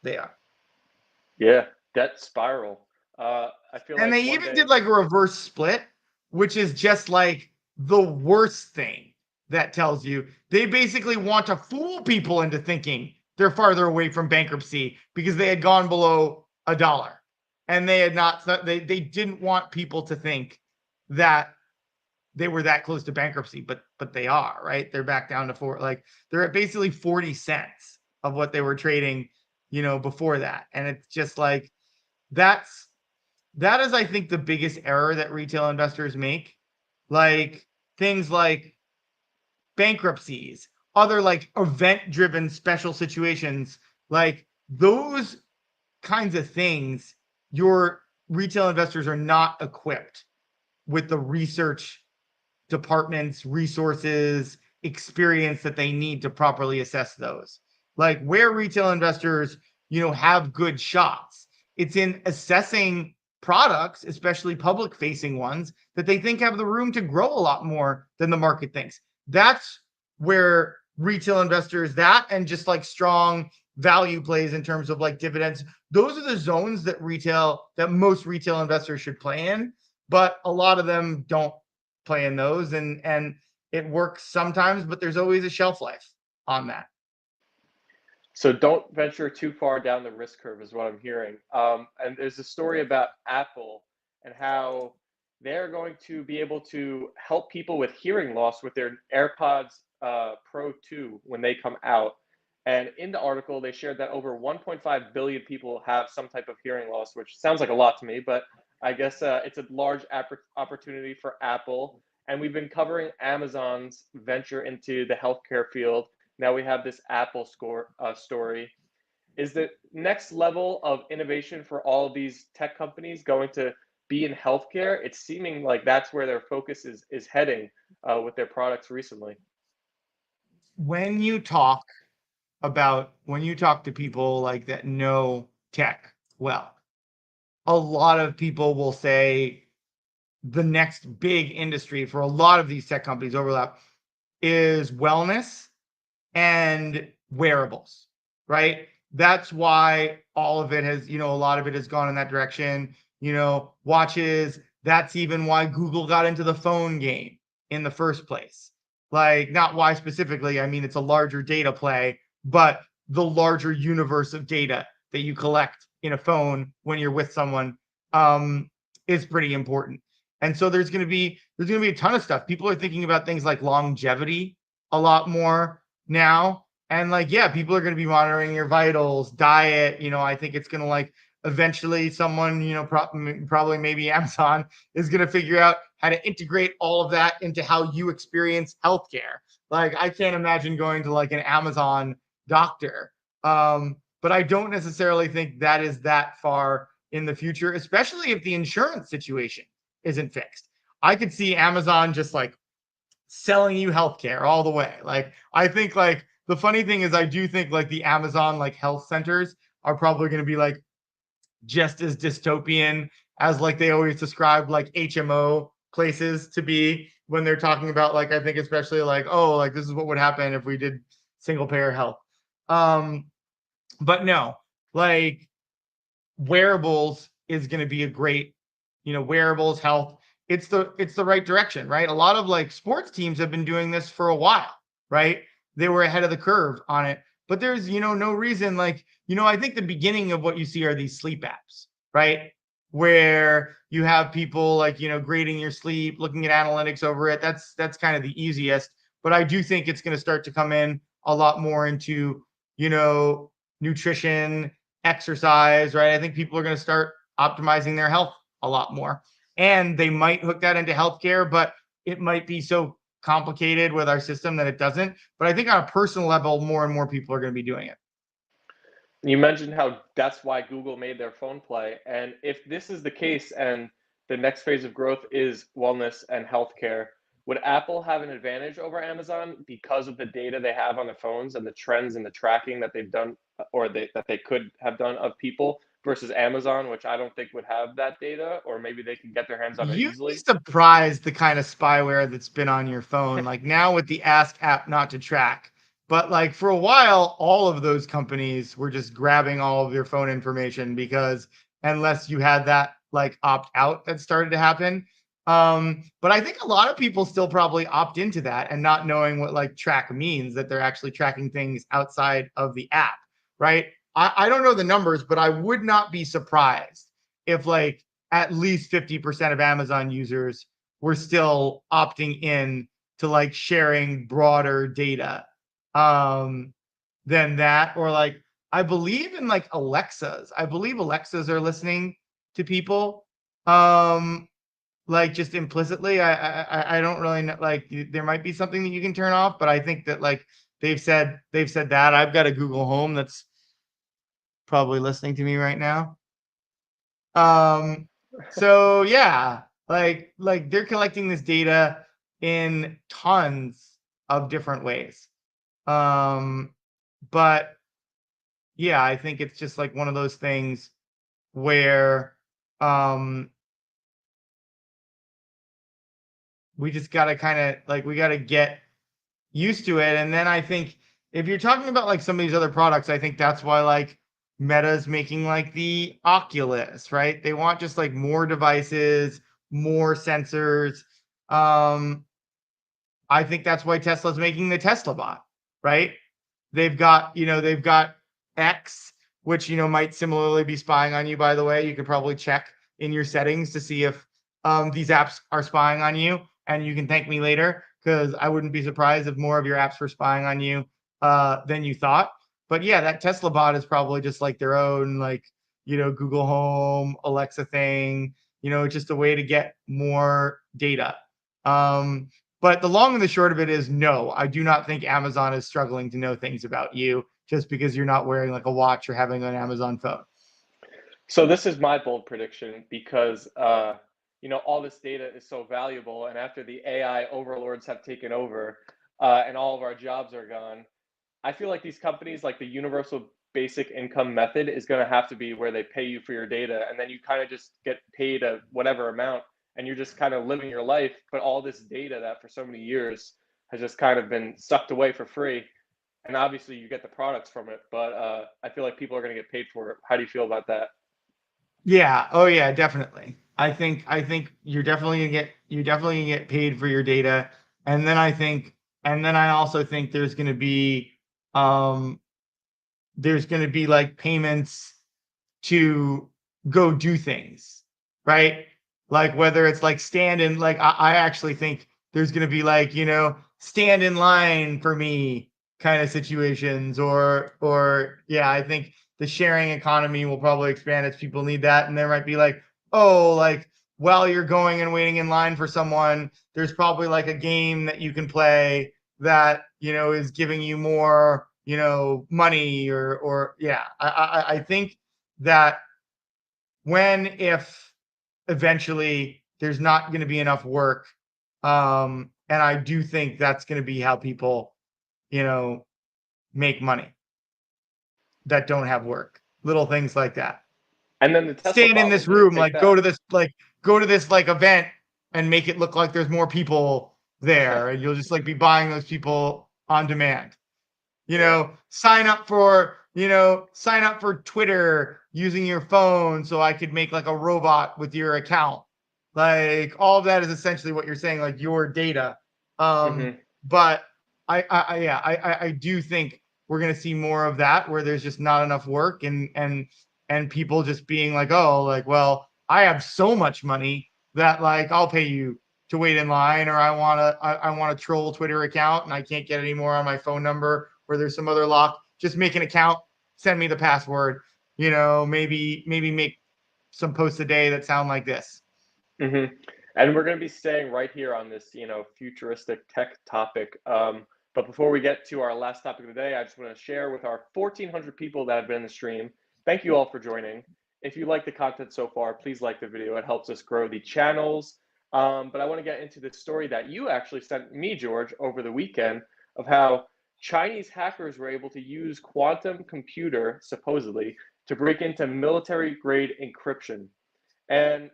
they are. Yeah, debt spiral. I feel And like they one even did day, like a reverse split, which is just like the worst thing that tells you they basically want to fool people into thinking they're farther away from bankruptcy because they had gone below $1. And they had not, they didn't want people to think that they were that close to bankruptcy, but they are, right? They're back down to they're at basically 40 cents of what they were trading, before that. And it's just like that is, I think, the biggest error that retail investors make. Like things like bankruptcies, other like event driven special situations, like those kinds of things, your retail investors are not equipped with the research departments, resources, experience that they need to properly assess those. Like where retail investors, have good shots, it's in assessing products, especially public facing ones, that they think have the room to grow a lot more than the market thinks. That's where retail investors, that and just like strong value plays in terms of like dividends, those are the zones that most retail investors should play in. But a lot of them don't play in those, and it works sometimes, but there's always a shelf life on that. So don't venture too far down the risk curve is what I'm hearing. And there's a story about Apple and how they're going to be able to help people with hearing loss with their AirPods Pro 2 when they come out. And in the article, they shared that over 1.5 billion people have some type of hearing loss, which sounds like a lot to me, but I guess it's a large opportunity for Apple. And we've been covering Amazon's venture into the healthcare field. Now we have this Apple story. Is the next level of innovation for all of these tech companies going to be in healthcare? It's seeming like that's where their focus is heading with their products recently. When you talk to people like that know tech well, a lot of people will say the next big industry for a lot of these tech companies overlap is wellness and wearables, right? That's why all of it has, a lot of it has gone in that direction. Watches. That's even why Google got into the phone game in the first place. Like, not why specifically. I mean, it's a larger data play, but the larger universe of data that you collect in a phone when you're with someone is pretty important. And so there's going to be a ton of stuff. People are thinking about things like longevity a lot more now. And like, yeah, people are going to be monitoring your vitals, diet. I think it's going to like eventually someone, probably maybe Amazon is going to figure out how to integrate all of that into how you experience healthcare. Like, I can't imagine going to like an Amazon doctor. But I don't necessarily think that is that far in the future, especially if the insurance situation isn't fixed. I could see Amazon just like selling you healthcare all the way. Like, I think like the funny thing is I do think like the Amazon like health centers are probably going to be like just as dystopian as like they always describe like HMO places to be when they're talking about like, I think especially like, oh, like this is what would happen if we did single payer health. But no, like wearables is going to be a great, wearables health. It's the right direction, right? A lot of like sports teams have been doing this for a while, right? They were ahead of the curve on it, but there's, no reason like, I think the beginning of what you see are these sleep apps, right? Where you have people like, grading your sleep, looking at analytics over it. That's kind of the easiest, but I do think it's going to start to come in a lot more into, nutrition, exercise, right? I think people are going to start optimizing their health a lot more. And they might hook that into healthcare, but it might be so complicated with our system that it doesn't. But I think on a personal level, more and more people are going to be doing it. You mentioned how that's why Google made their phone play. And if this is the case and the next phase of growth is wellness and healthcare, would Apple have an advantage over Amazon because of the data they have on their phones and the trends and the tracking that they've done that they could have done of people versus Amazon, which I don't think would have that data, or maybe they could get their hands on it You'd be easily? surprised the kind of spyware that's been on your phone. Like now with the Ask app not to track. But like for a while, all of those companies were just grabbing all of your phone information because unless you had that like opt out that started to happen. But I think a lot of people still probably opt into that and not knowing what like track means, that they're actually tracking things outside of the app, right? I don't know the numbers, but I would not be surprised if like at least 50% of Amazon users we're still opting in to like sharing broader data than that. Or like, I believe in like Alexas. I believe Alexas are listening to people. Like just implicitly. I don't really know. Like there might be something that you can turn off, but I think that like they've said that. I've got a Google Home that's probably listening to me right now. So yeah, like they're collecting this data in tons of different ways. But yeah, I think it's just like one of those things where we just gotta kind of like we gotta get used to it. And then I think if you're talking about like some of these other products, I think that's why like Meta's making like the Oculus, right? They want just like more devices, more sensors. Um, I think that's why Tesla's making the Tesla bot, right? They've got X, which might similarly be spying on you, by the way. You could probably check in your settings to see if these apps are spying on you, and you can thank me later, because I wouldn't be surprised if more of your apps were spying on you than you thought. But yeah, that Tesla bot is probably just like their own like Google Home, Alexa thing, just a way to get more data. But the long and the short of it is, no, I do not think Amazon is struggling to know things about you just because you're not wearing like a watch or having an Amazon phone. So this is my bold prediction because all this data is so valuable, and after the AI overlords have taken over, and all of our jobs are gone, I feel like these companies, like the universal basic income method, is going to have to be where they pay you for your data, and then you kind of just get paid a whatever amount, and you're just kind of living your life. But all this data that for so many years has just kind of been sucked away for free, and obviously you get the products from it, but I feel like people are going to get paid for it. How do you feel about that? Yeah. Oh yeah, definitely. I think you're definitely gonna get paid for your data. And then I also think um there's gonna be like payments to go do things, right? Like whether it's like stand in, like I actually think there's gonna be like, stand in line for me kind of situations, or yeah, I think the sharing economy will probably expand as people need that. And there might be like, oh, like while you're going and waiting in line for someone, there's probably like a game that you can play that is giving you more money, or yeah, I think that if eventually there's not going to be enough work, and I do think that's going to be how people make money that don't have work, little things like that. And then the Tesla Stand in bot will this just room, take like that. go to this like event and make it look like there's more people there, and you'll just like be buying those people on demand. Yeah. Sign up for Twitter using your phone so I could make like a robot with your account. Like all of that is essentially what you're saying, like your data. Hmm. But I do think we're gonna see more of that, where there's just not enough work, and people just being like, oh, like, well, I have so much money that like I'll pay you to wait in line, or I want to troll Twitter account and I can't get any more on my phone number, or there's some other lock. Just make an account, send me the password. Maybe make some posts a day that sound like this. Hmm. And we're going to be staying right here on this, futuristic tech topic. But before we get to our last topic of the day, I just want to share with our 1,400 people that have been in the stream. Thank you all for joining. If you like the content so far, please like the video. It helps us grow the channels. But I want to get into the story that you actually sent me, George, over the weekend, of how Chinese hackers were able to use quantum computer, supposedly, to break into military grade encryption. And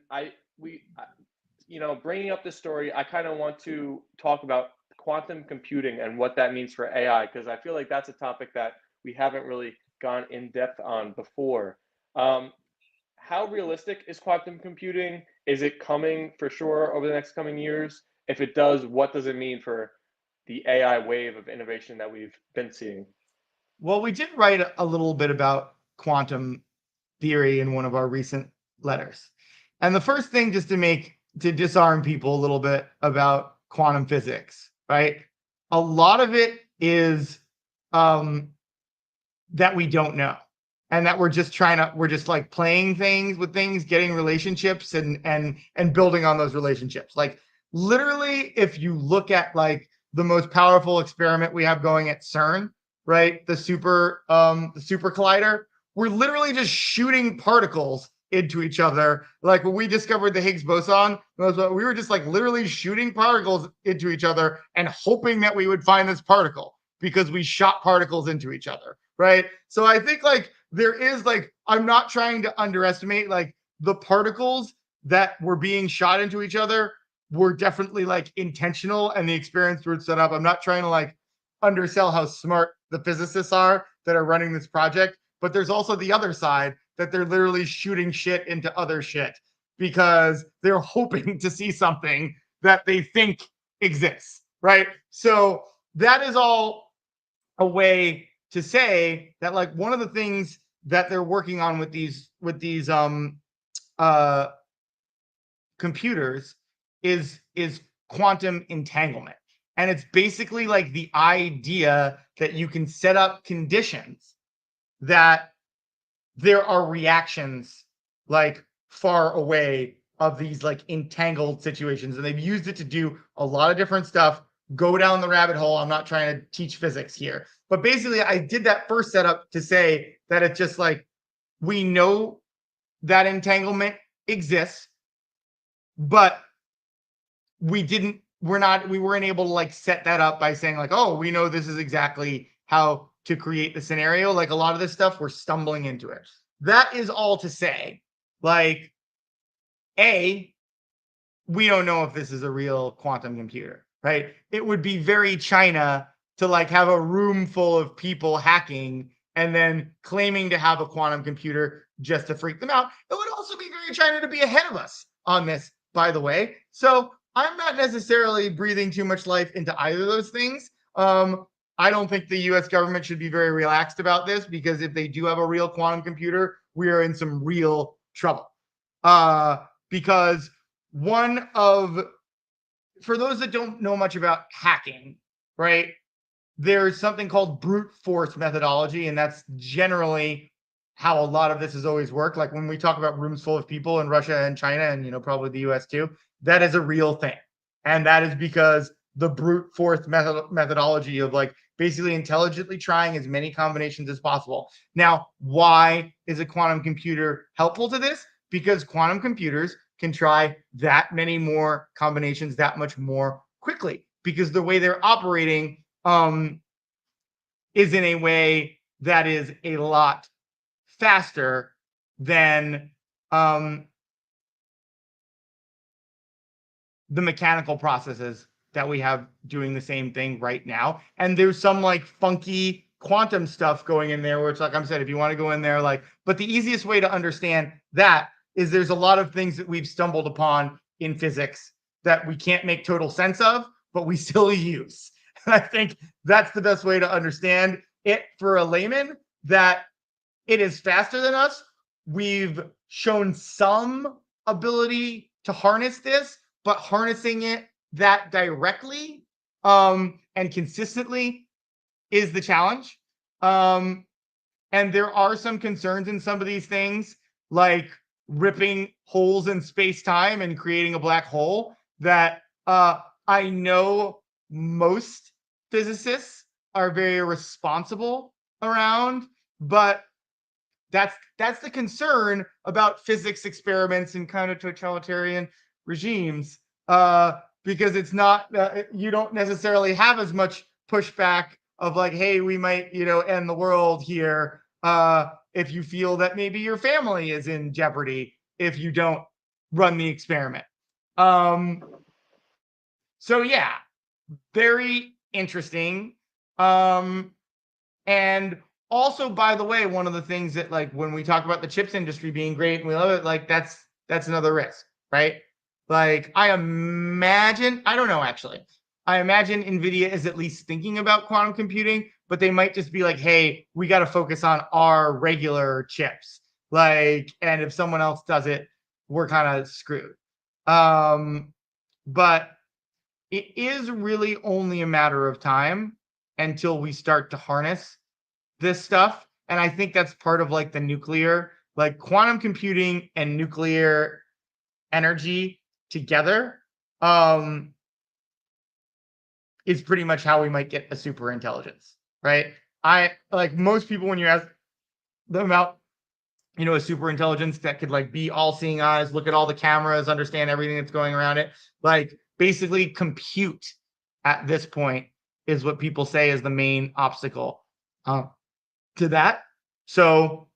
bringing up this story, I kind of want to talk about quantum computing and what that means for AI, because I feel like that's a topic that we haven't really gone in depth on before. Um, how realistic is quantum computing? Is it coming for sure over the next coming years? If it does, what does it mean for the AI wave of innovation that we've been seeing? Well, we did write a little bit about quantum theory in one of our recent letters. And the first thing, just to make to disarm people a little bit about quantum physics, right? A lot of it is that we don't know, and that we're just like playing things with things, getting relationships, and building on those relationships. Like literally, if you look at like the most powerful experiment we have going at CERN, right? The super collider, we're literally just shooting particles into each other. Like when we discovered the Higgs boson, we were just like literally shooting particles into each other and hoping that we would find this particle because we shot particles into each other, right? So I think like there is like, I'm not trying to underestimate like the particles that were being shot into each other were definitely like intentional and the experiments were set up. I'm not trying to like undersell how smart the physicists are that are running this project, but there's also the other side that they're literally shooting shit into other shit because they're hoping to see something that they think exists, right? So that is all a way to say that like one of the things that they're working on with these uh computers is quantum entanglement. And it's basically like the idea that you can set up conditions that there are reactions like far away of these like entangled situations. And they've used it to do a lot of different stuff. Go down the rabbit hole. I'm not trying to teach physics here. But basically, I did that first setup to say that it's just like we know that entanglement exists, but we weren't able to like set that up by saying like, oh, we know this is exactly how to create the scenario. Like a lot of this stuff, we're stumbling into it. That is all to say, like, A, we don't know if this is a real quantum computer, right? It would be very China to like have a room full of people hacking and then claiming to have a quantum computer just to freak them out. It would also be very China to be ahead of us on this, by the way. So I'm not necessarily breathing too much life into either of those things. I don't think the US government should be very relaxed about this because if they do have a real quantum computer, we are in some real trouble. Because one of, for those that don't know much about hacking, right? There's something called brute force methodology, and that's generally how a lot of this has always worked. Like when we talk about rooms full of people in Russia and China, and probably the US too, that is a real thing. And that is because the brute force methodology of like basically intelligently trying as many combinations as possible. Now, why is a quantum computer helpful to this? Because quantum computers can try that many more combinations that much more quickly because the way they're operating is in a way that is a lot faster than the mechanical processes that we have doing the same thing right now. And there's some like funky quantum stuff going in there, which, like I said, if you want to go in there, like, but the easiest way to understand that is there's a lot of things that we've stumbled upon in physics that we can't make total sense of, but we still use. And I think that's the best way to understand it for a layman, that it is faster than us. We've shown some ability to harness this, but harnessing it that directly and consistently is the challenge. And there are some concerns in some of these things, like ripping holes in space-time and creating a black hole that I know most physicists are very responsible around, but that's the concern about physics experiments in kind of totalitarian regimes, because it's not you don't necessarily have as much pushback of like, hey, we might end the world here if you feel that maybe your family is in jeopardy if you don't run the experiment. So yeah, very interesting. And also, by the way, one of the things that like when we talk about the chips industry being great and we love it, like that's another risk, right? Like I don't know actually. I imagine Nvidia is at least thinking about quantum computing, but they might just be like, hey, we got to focus on our regular chips. Like, and if someone else does it, we're kind of screwed. But it is really only a matter of time until we start to harness this stuff. And I think that's part of like the nuclear, like quantum computing and nuclear energy together is pretty much how we might get a super intelligence, right? I like most people when you ask them about, a super intelligence that could like be all seeing eyes, look at all the cameras, understand everything that's going around it, like basically compute at this point is what people say is the main obstacle to that. So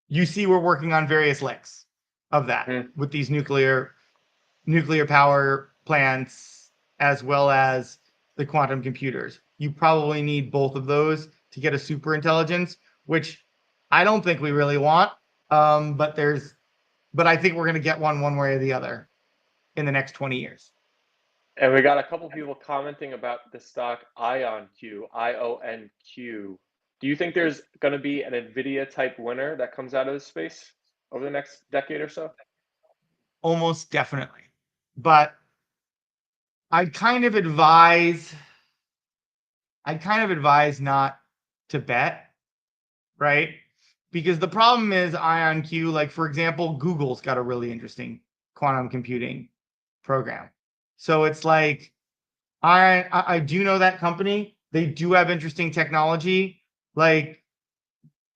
you see, we're working on various licks of that with these nuclear power plants as well as the quantum computers. You probably need both of those to get a super intelligence, which I don't think we really want. But I think we're going to get one way or the other in the next 20 years. And we got a couple people commenting about the stock IonQ, IONQ. Do you think there's going to be an NVIDIA type winner that comes out of this space over the next decade or so? Almost definitely. But I'd kind of advise not to bet, right? Because the problem is IonQ, like for example, Google's got a really interesting quantum computing program. So it's like I do know that company. They do have interesting technology. Like,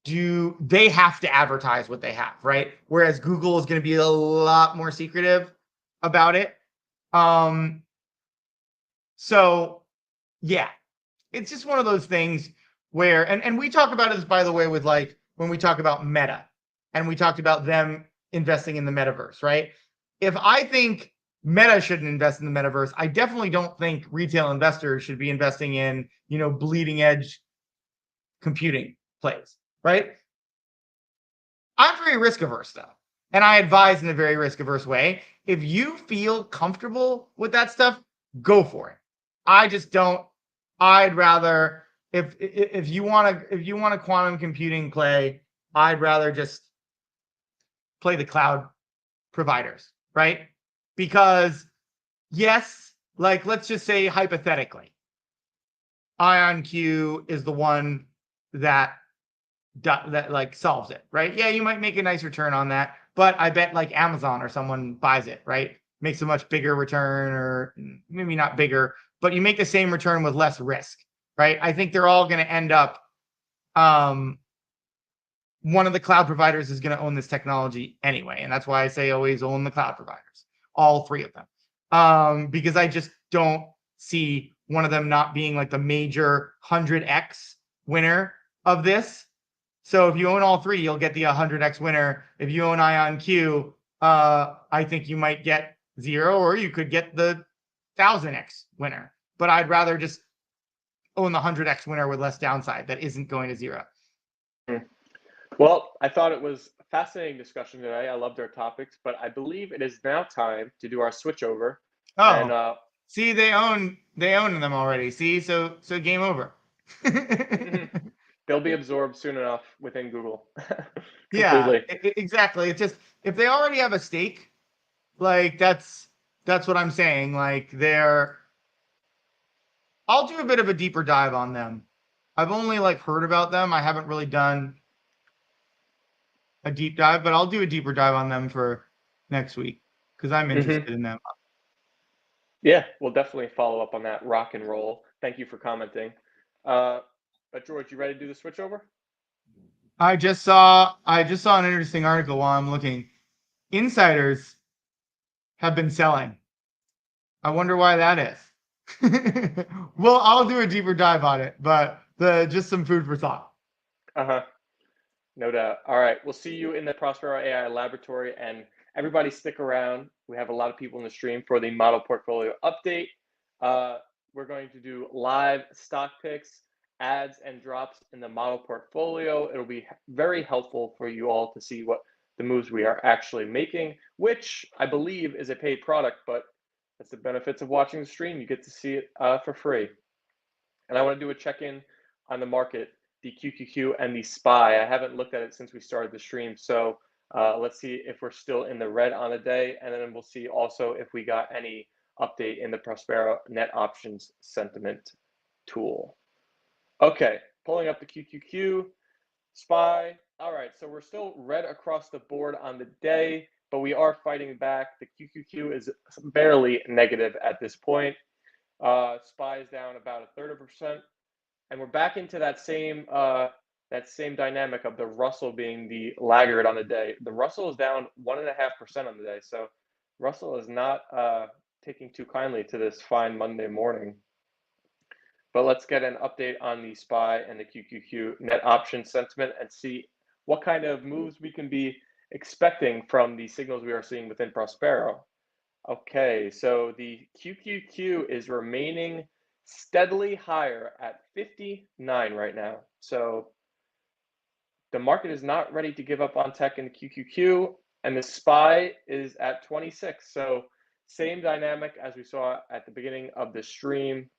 do they have to advertise what they have, right? Whereas Google is going to be a lot more secretive about it. So yeah, it's just one of those things where, and we talk about this, by the way, with like when we talk about Meta and we talked about them investing in the metaverse, right? If I think Meta shouldn't invest in the metaverse, I definitely don't think retail investors should be investing in, bleeding edge computing plays, right? I'm very risk averse though. And I advise in a very risk averse way. If you feel comfortable with that stuff, go for it. I just don't. I'd rather if you want a quantum computing play, I'd rather just play the cloud providers, right? Because yes, like let's just say hypothetically, IonQ is the one that like solves it, right? Yeah, you might make a nice return on that, but I bet like Amazon or someone buys it, right? Makes a much bigger return, or maybe not bigger, but you make the same return with less risk, right? I think they're all going to end up. One of the cloud providers is going to own this technology anyway, and that's why I say always own the cloud providers, all three of them, because I just don't see one of them not being like the major 100x winner of this. So if you own all three, you'll get the 100x winner. If you own IonQ, I think you might get 0, or you could get the 1000x winner. But I'd rather just own the 100x winner with less downside that isn't going to 0. Well, I thought it was a fascinating discussion today. I loved our topics, but I believe it is now time to do our switchover. Oh, And see, they own them already. See, so game over. they'll be absorbed soon enough within Google. Yeah, Completely. exactly. It's just if they already have a stake, like that's what I'm saying. Like I'll do a bit of a deeper dive on them. I've only like heard about them. I haven't really done a deep dive, but I'll do a deeper dive on them for next week because I'm interested in them. Yeah, we'll definitely follow up on that rock and roll. Thank you for commenting. But George, you ready to do the switchover? I just saw an interesting article while I'm looking. Insiders have been selling. I wonder why that is. Well, I'll do a deeper dive on it, but just some food for thought. Uh-huh. No doubt. All right. We'll see you in the Prospero.ai laboratory, and everybody stick around. We have a lot of people in the stream for the model portfolio update. We're going to do live stock picks, ads, and drops in the model portfolio. It'll be very helpful for you all to see what the moves we are actually making, which I believe is a paid product, but that's the benefits of watching the stream. You get to see it for free. And I want to do a check-in on the market, the QQQ and the SPY. I haven't looked at it since we started the stream. So Let's see if we're still in the red on the day, and then we'll see also if we got any update in the Prospero net options sentiment tool. Okay, pulling up the QQQ, SPY. All right, so we're still red across the board on the day, but we are fighting back. The QQQ is barely negative at this point. SPY is down about 1/3%, and we're back into that same dynamic of the Russell being the laggard on the day. The Russell is down 1.5% on the day, so Russell is not taking too kindly to this fine Monday morning. But let's get an update on the SPY and the QQQ net option sentiment and see what kind of moves we can be expecting from the signals we are seeing within Prospero. Okay, so the QQQ is remaining steadily higher at 59 right now. So the market is not ready to give up on tech in the QQQ, and the SPY is at 26. So same dynamic as we saw at the beginning of the stream.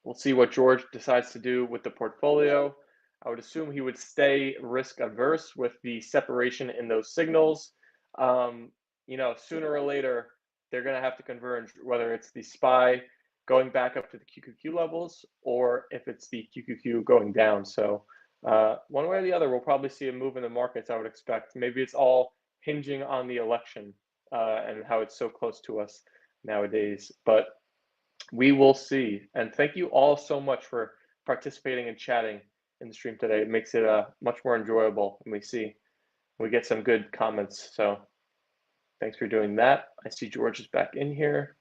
We'll see what George decides to do with the portfolio. I would assume he would stay risk averse with the separation in those signals. Sooner or later, they're going to have to converge, whether it's the SPY going back up to the QQQ levels or if it's the QQQ going down. So one way or the other, we'll probably see a move in the markets, I would expect. Maybe it's all hinging on the election and how it's so close to us nowadays. But we will see. And thank you all so much for participating and chatting in the stream today. It makes it much more enjoyable when we get some good comments. So thanks for doing that. I see George is back in here.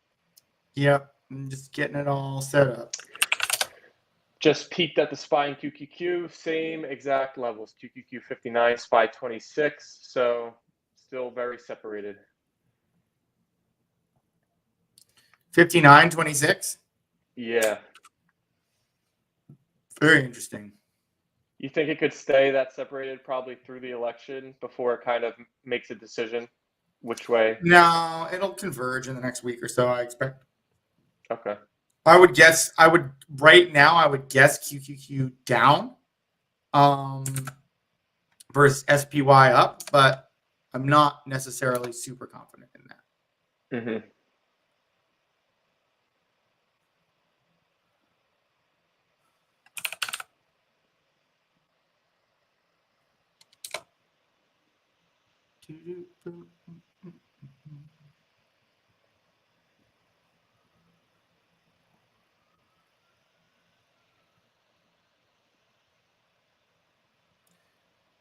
Yep, I'm just getting it all set up. Just peeked at the SPY and QQQ, same exact levels. QQQ 59, SPY 26. So still very separated. 59.26. Yeah. Very interesting. You think it could stay that separated probably through the election before it kind of makes a decision which way? No, it'll converge in the next week or so, I expect. Okay. Right now, I would guess QQQ down versus SPY up, but I'm not necessarily super confident in that. Mm-hmm.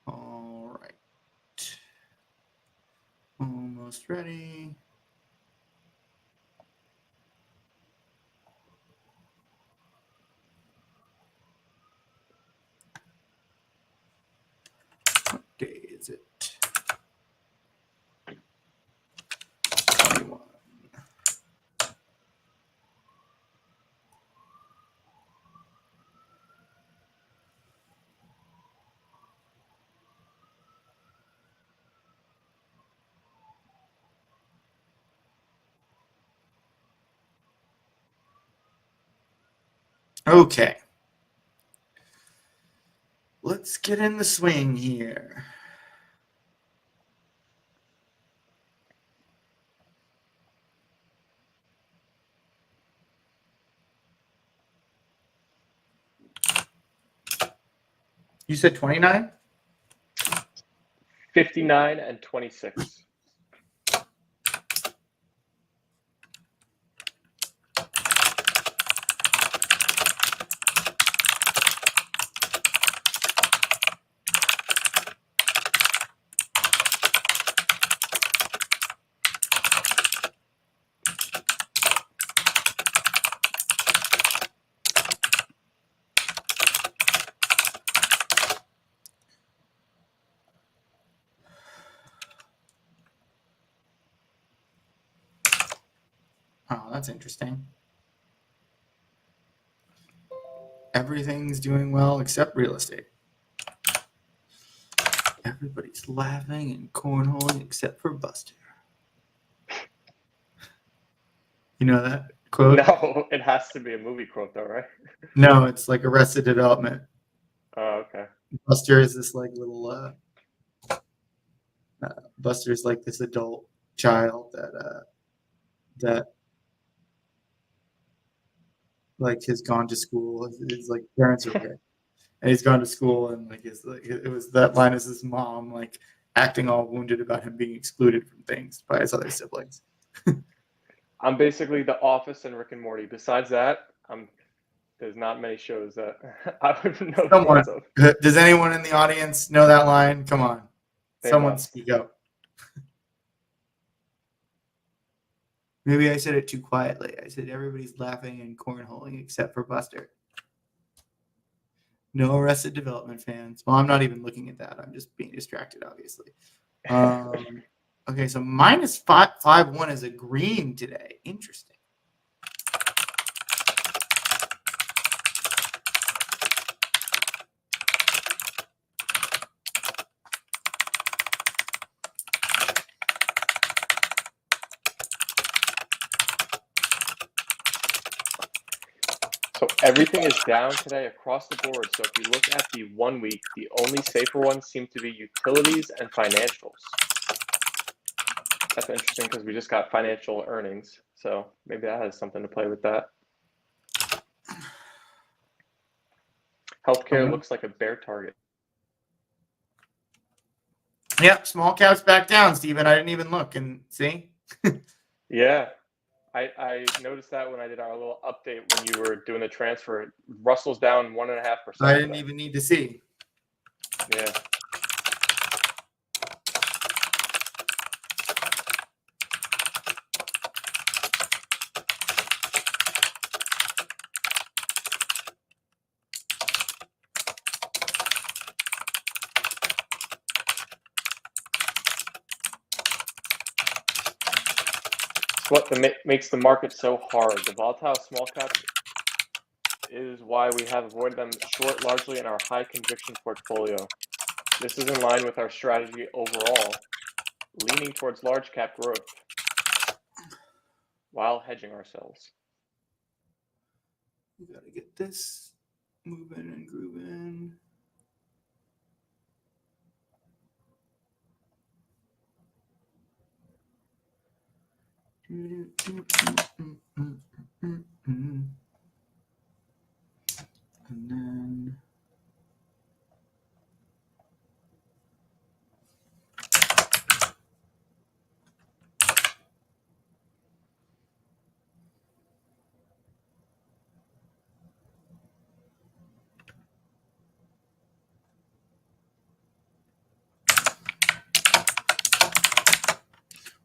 All right. Almost ready. What day is it? 21. Okay. Let's get in the swing here. You said 29? 59 and 26. Oh, that's interesting. Everything's doing well except real estate. Everybody's laughing and cornholing except for Buster. You know that quote? No, it has to be a movie quote though, right? No, it's like Arrested Development. Oh, okay. Buster is this like little Buster's like this adult child that like has gone to school. His like parents are rich, and he's gone to school, and like it was that Linus's mom like acting all wounded about him being excluded from things by his other siblings. I'm basically The Office and Rick and Morty. Besides that, there's not many shows that I would know the Someone names of. does anyone in the audience know that line? Come on, They someone must. speak up. Maybe I said it too quietly. I said everybody's laughing and cornholing except for Buster. No Arrested Development fans. Well, I'm not even looking at that. I'm just being distracted, obviously. Okay, so minus 5.1 is a green today. Interesting. So everything is down today across the board. So if you look at the 1 week, the only safer ones seem to be utilities and financials. That's interesting because we just got financial earnings. So maybe that has something to play with that. Healthcare looks like a bear target. Yep, small caps back down, Steven. I didn't even look and see. Yeah. I noticed that when I did our little update when you were doing the transfer. Russell's down 1.5%. I didn't even need to see. Yeah. What makes the market so hard. The volatile small caps is why we have avoided them short largely in our high conviction portfolio. This is in line with our strategy overall, leaning towards large cap growth while hedging ourselves. We gotta get this moving and grooving. And then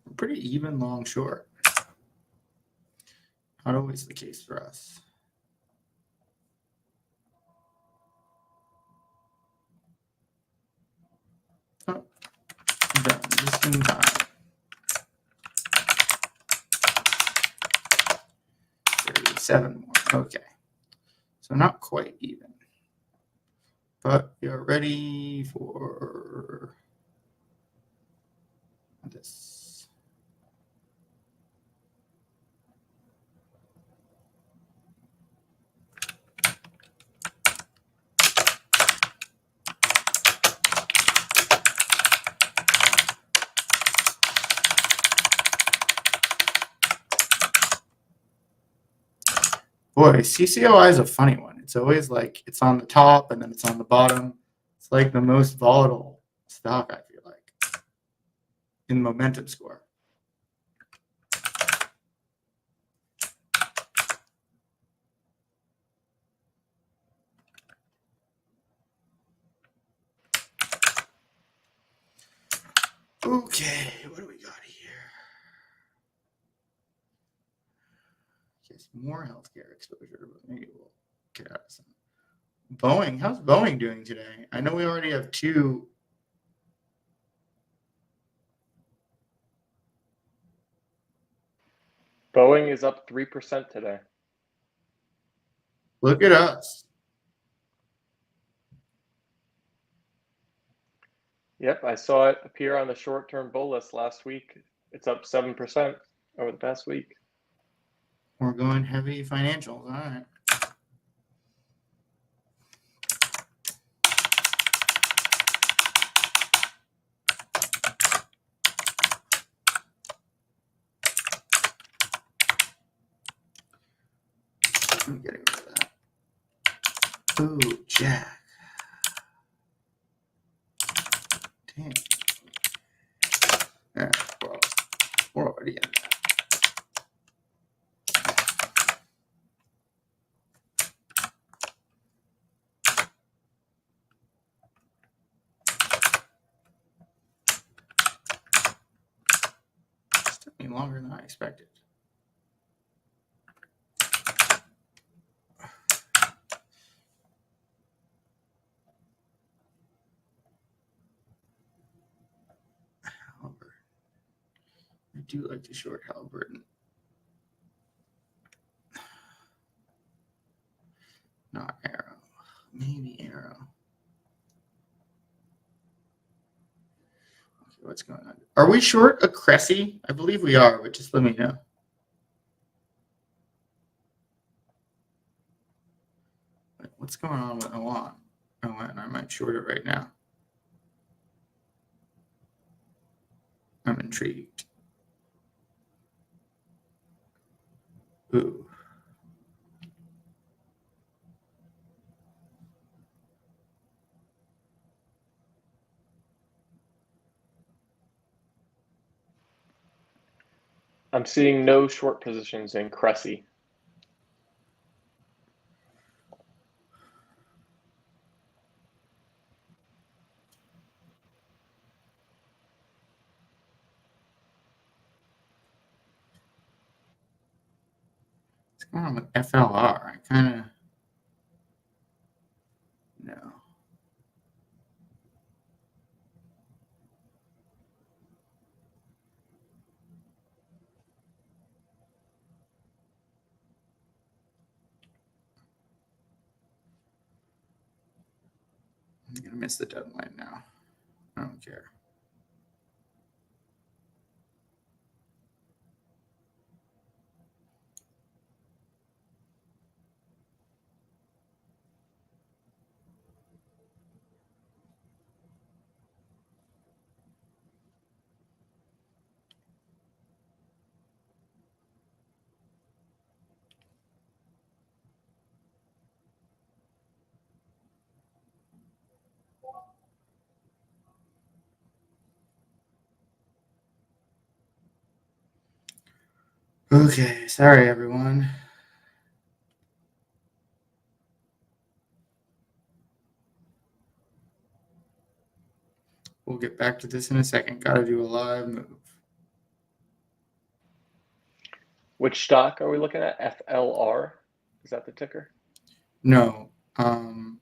we're pretty even long short. Not always the case for us. Oh, done just in time. 37 more. Okay. So not quite even. But you're ready for this. Boy, CCOI is a funny one. It's always like it's on the top and then it's on the bottom. It's like the most volatile stock, I feel like, in momentum score. Okay, what do we got here? Guess more healthcare exposure, but maybe we'll get out of some. Boeing, how's Boeing doing today? I know we already have two. Boeing is up 3% today. Look at us. Yep, I saw it appear on the short-term bull list last week. It's up 7% over the past week. We're going heavy financials. All right. I'm getting rid of that. Ooh, Jack. Damn. Yeah, well, we're already in that. This took me longer than I expected. Halliburton. I do like to short Halliburton. Not Arrow. Maybe Arrow. Okay, what's going on? Are we short a Cressy? I believe we are, but just let me know. What's going on with Owan? Owan, I might short it right now. I'm intrigued. Ooh. I'm seeing no short positions in Cressy. What's going on with FLR? I kind of know. I'm going to miss the deadline now. I don't care. Okay, sorry everyone. We'll get back to this in a second. Got to do a live move. Which stock are we looking at? FLR? Is that the ticker? No. I'm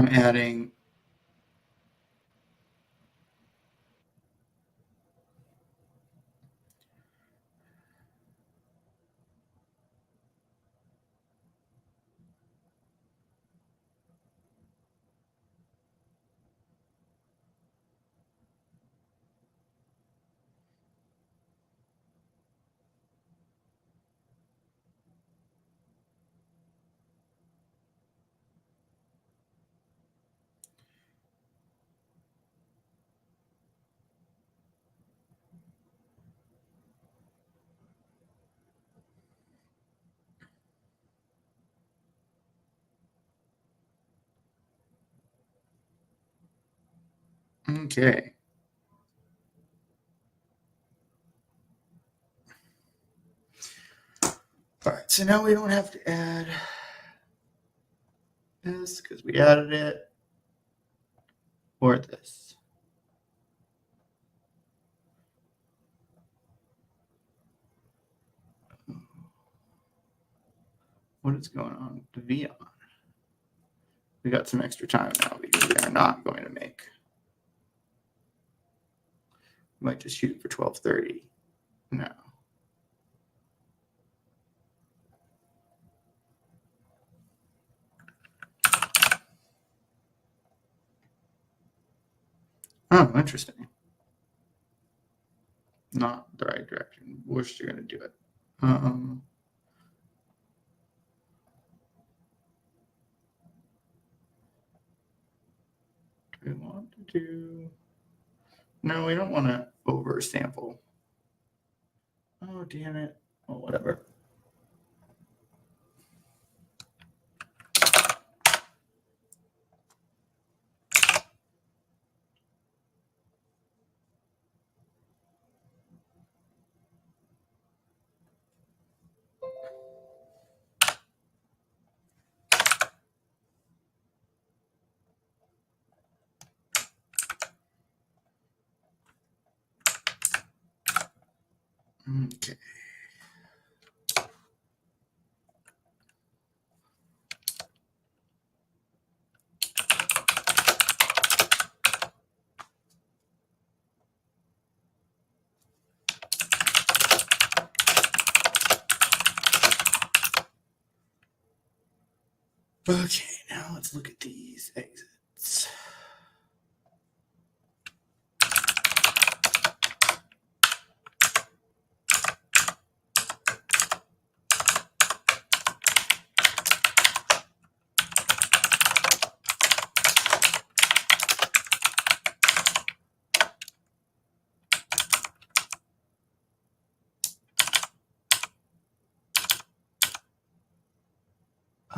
adding okay. All right, so now we don't have to add this because we added it, or this. What is going on with the Vion? We got some extra time now because we are not going to make. We might just shoot for 12:30. No. Oh, interesting. Not the right direction. We're still going to do it. Do we want to. No, we don't want to oversample. Oh, damn it. Oh, whatever. Okay. Okay, now let's look at these exits.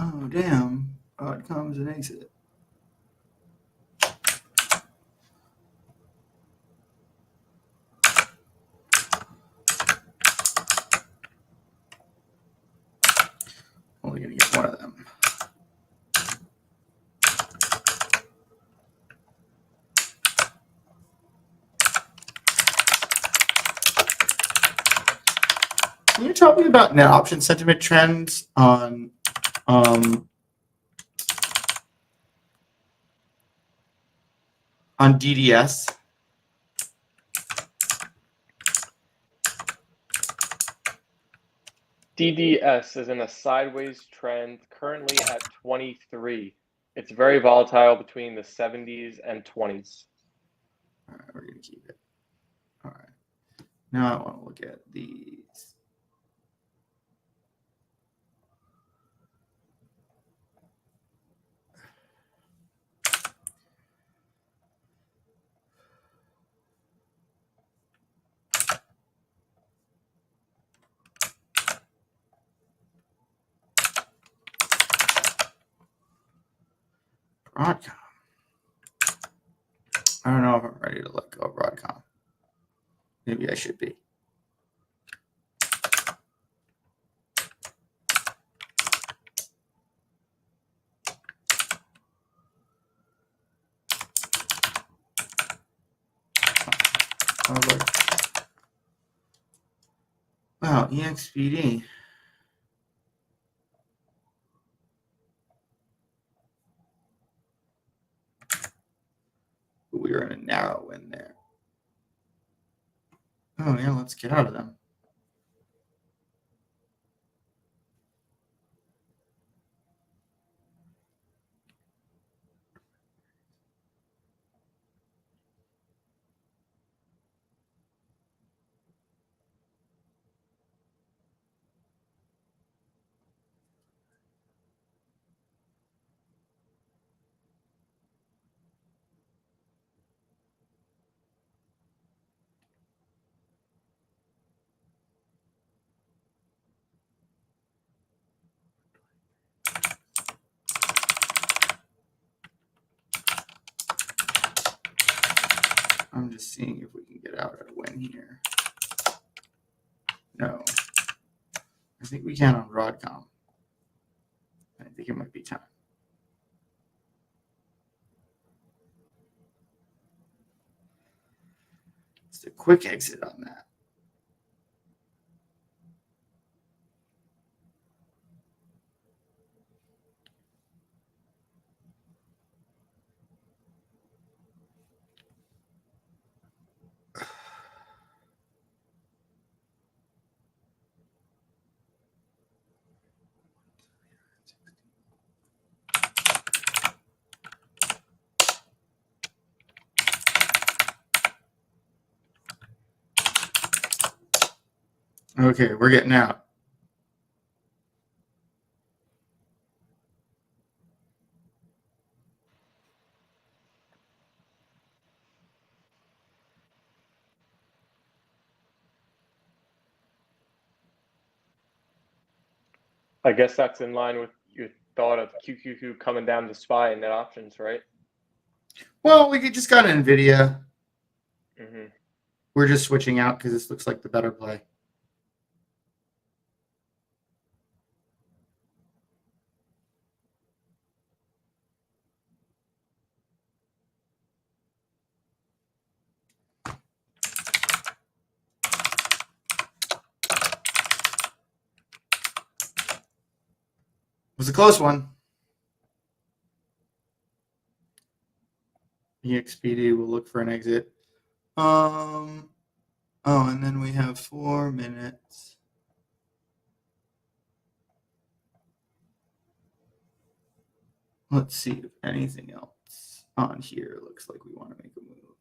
Oh, damn. Odd comes an exit. Only going to get one of them. Can you tell me about net option sentiment trends on DDS? DDS is in a sideways trend, currently at 23. It's very volatile between the 70s and 20s. All right, we're going to keep it. All right. Now I want to look at these. Broadcom. I don't know if I'm ready to let go of Broadcom. Maybe I should be. Oh, look. Wow, EXPD. We were in a narrow win there. Oh, yeah, let's get out of them. I'm just seeing if we can get out at a win here. No. I think we can on Broadcom. I think it might be time. Just a quick exit on that. Okay, we're getting out. I guess that's in line with your thought of QQQ coming down to SPY and net options, right? Well, we just got NVIDIA. Mm-hmm. We're just switching out because this looks like the better play. It was a close one. EXPD will look for an exit. Oh, and then we have 4 minutes. Let's see if anything else on here looks like we want to make a move.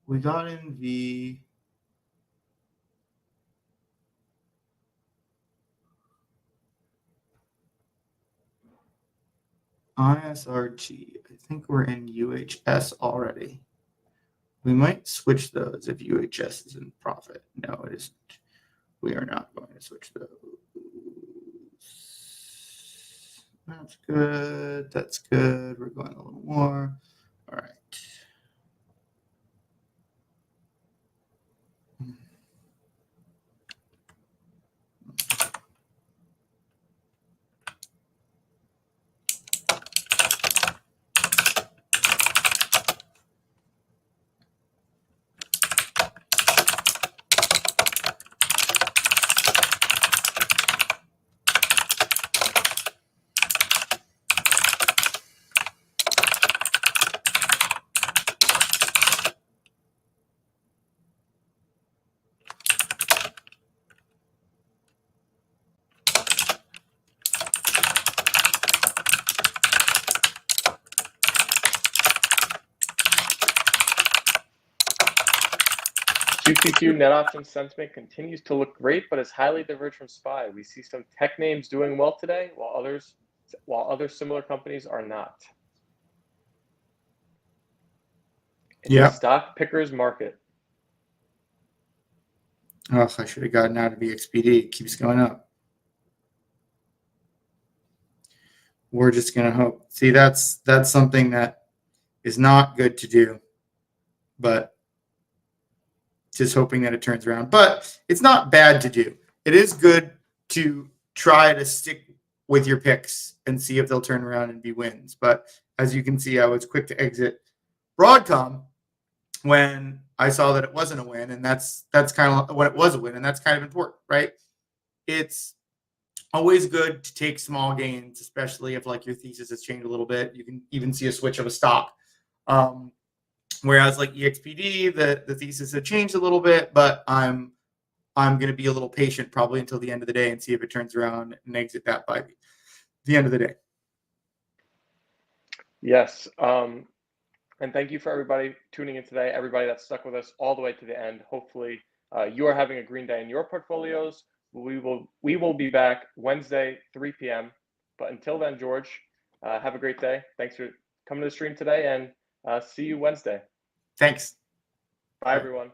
We got NV. ISRG. I think we're in UHS already. We might switch those if UHS is in profit. No, it isn't. We are not going to switch those. That's good. That's good. We're going a little more. All right. QQQ net option sentiment continues to look great, but is highly diverged from SPY. We see some tech names doing well today, while other similar companies are not. It's a stock picker's market. Oh, I should have gotten out of EXPD. It keeps going up. We're just gonna hope. See, that's something that is not good to do, but just hoping that it turns around. But it's not bad to do. It is good to try to stick with your picks and see if they'll turn around and be wins. But as you can see, I was quick to exit Broadcom when I saw that it wasn't a win, and that's kind of when it was a win, and that's kind of important, right? It's always good to take small gains, especially if like your thesis has changed a little bit. You can even see a switch of a stock. Whereas like EXPD, the thesis had changed a little bit, but I'm going to be a little patient probably until the end of the day and see if it turns around and exit that by the end of the day. Yes. And thank you for everybody tuning in today, everybody that stuck with us all the way to the end. Hopefully you are having a green day in your portfolios. We will be back Wednesday, 3 p.m. But until then, George, have a great day. Thanks for coming to the stream today, and see you Wednesday. Thanks. Bye, everyone.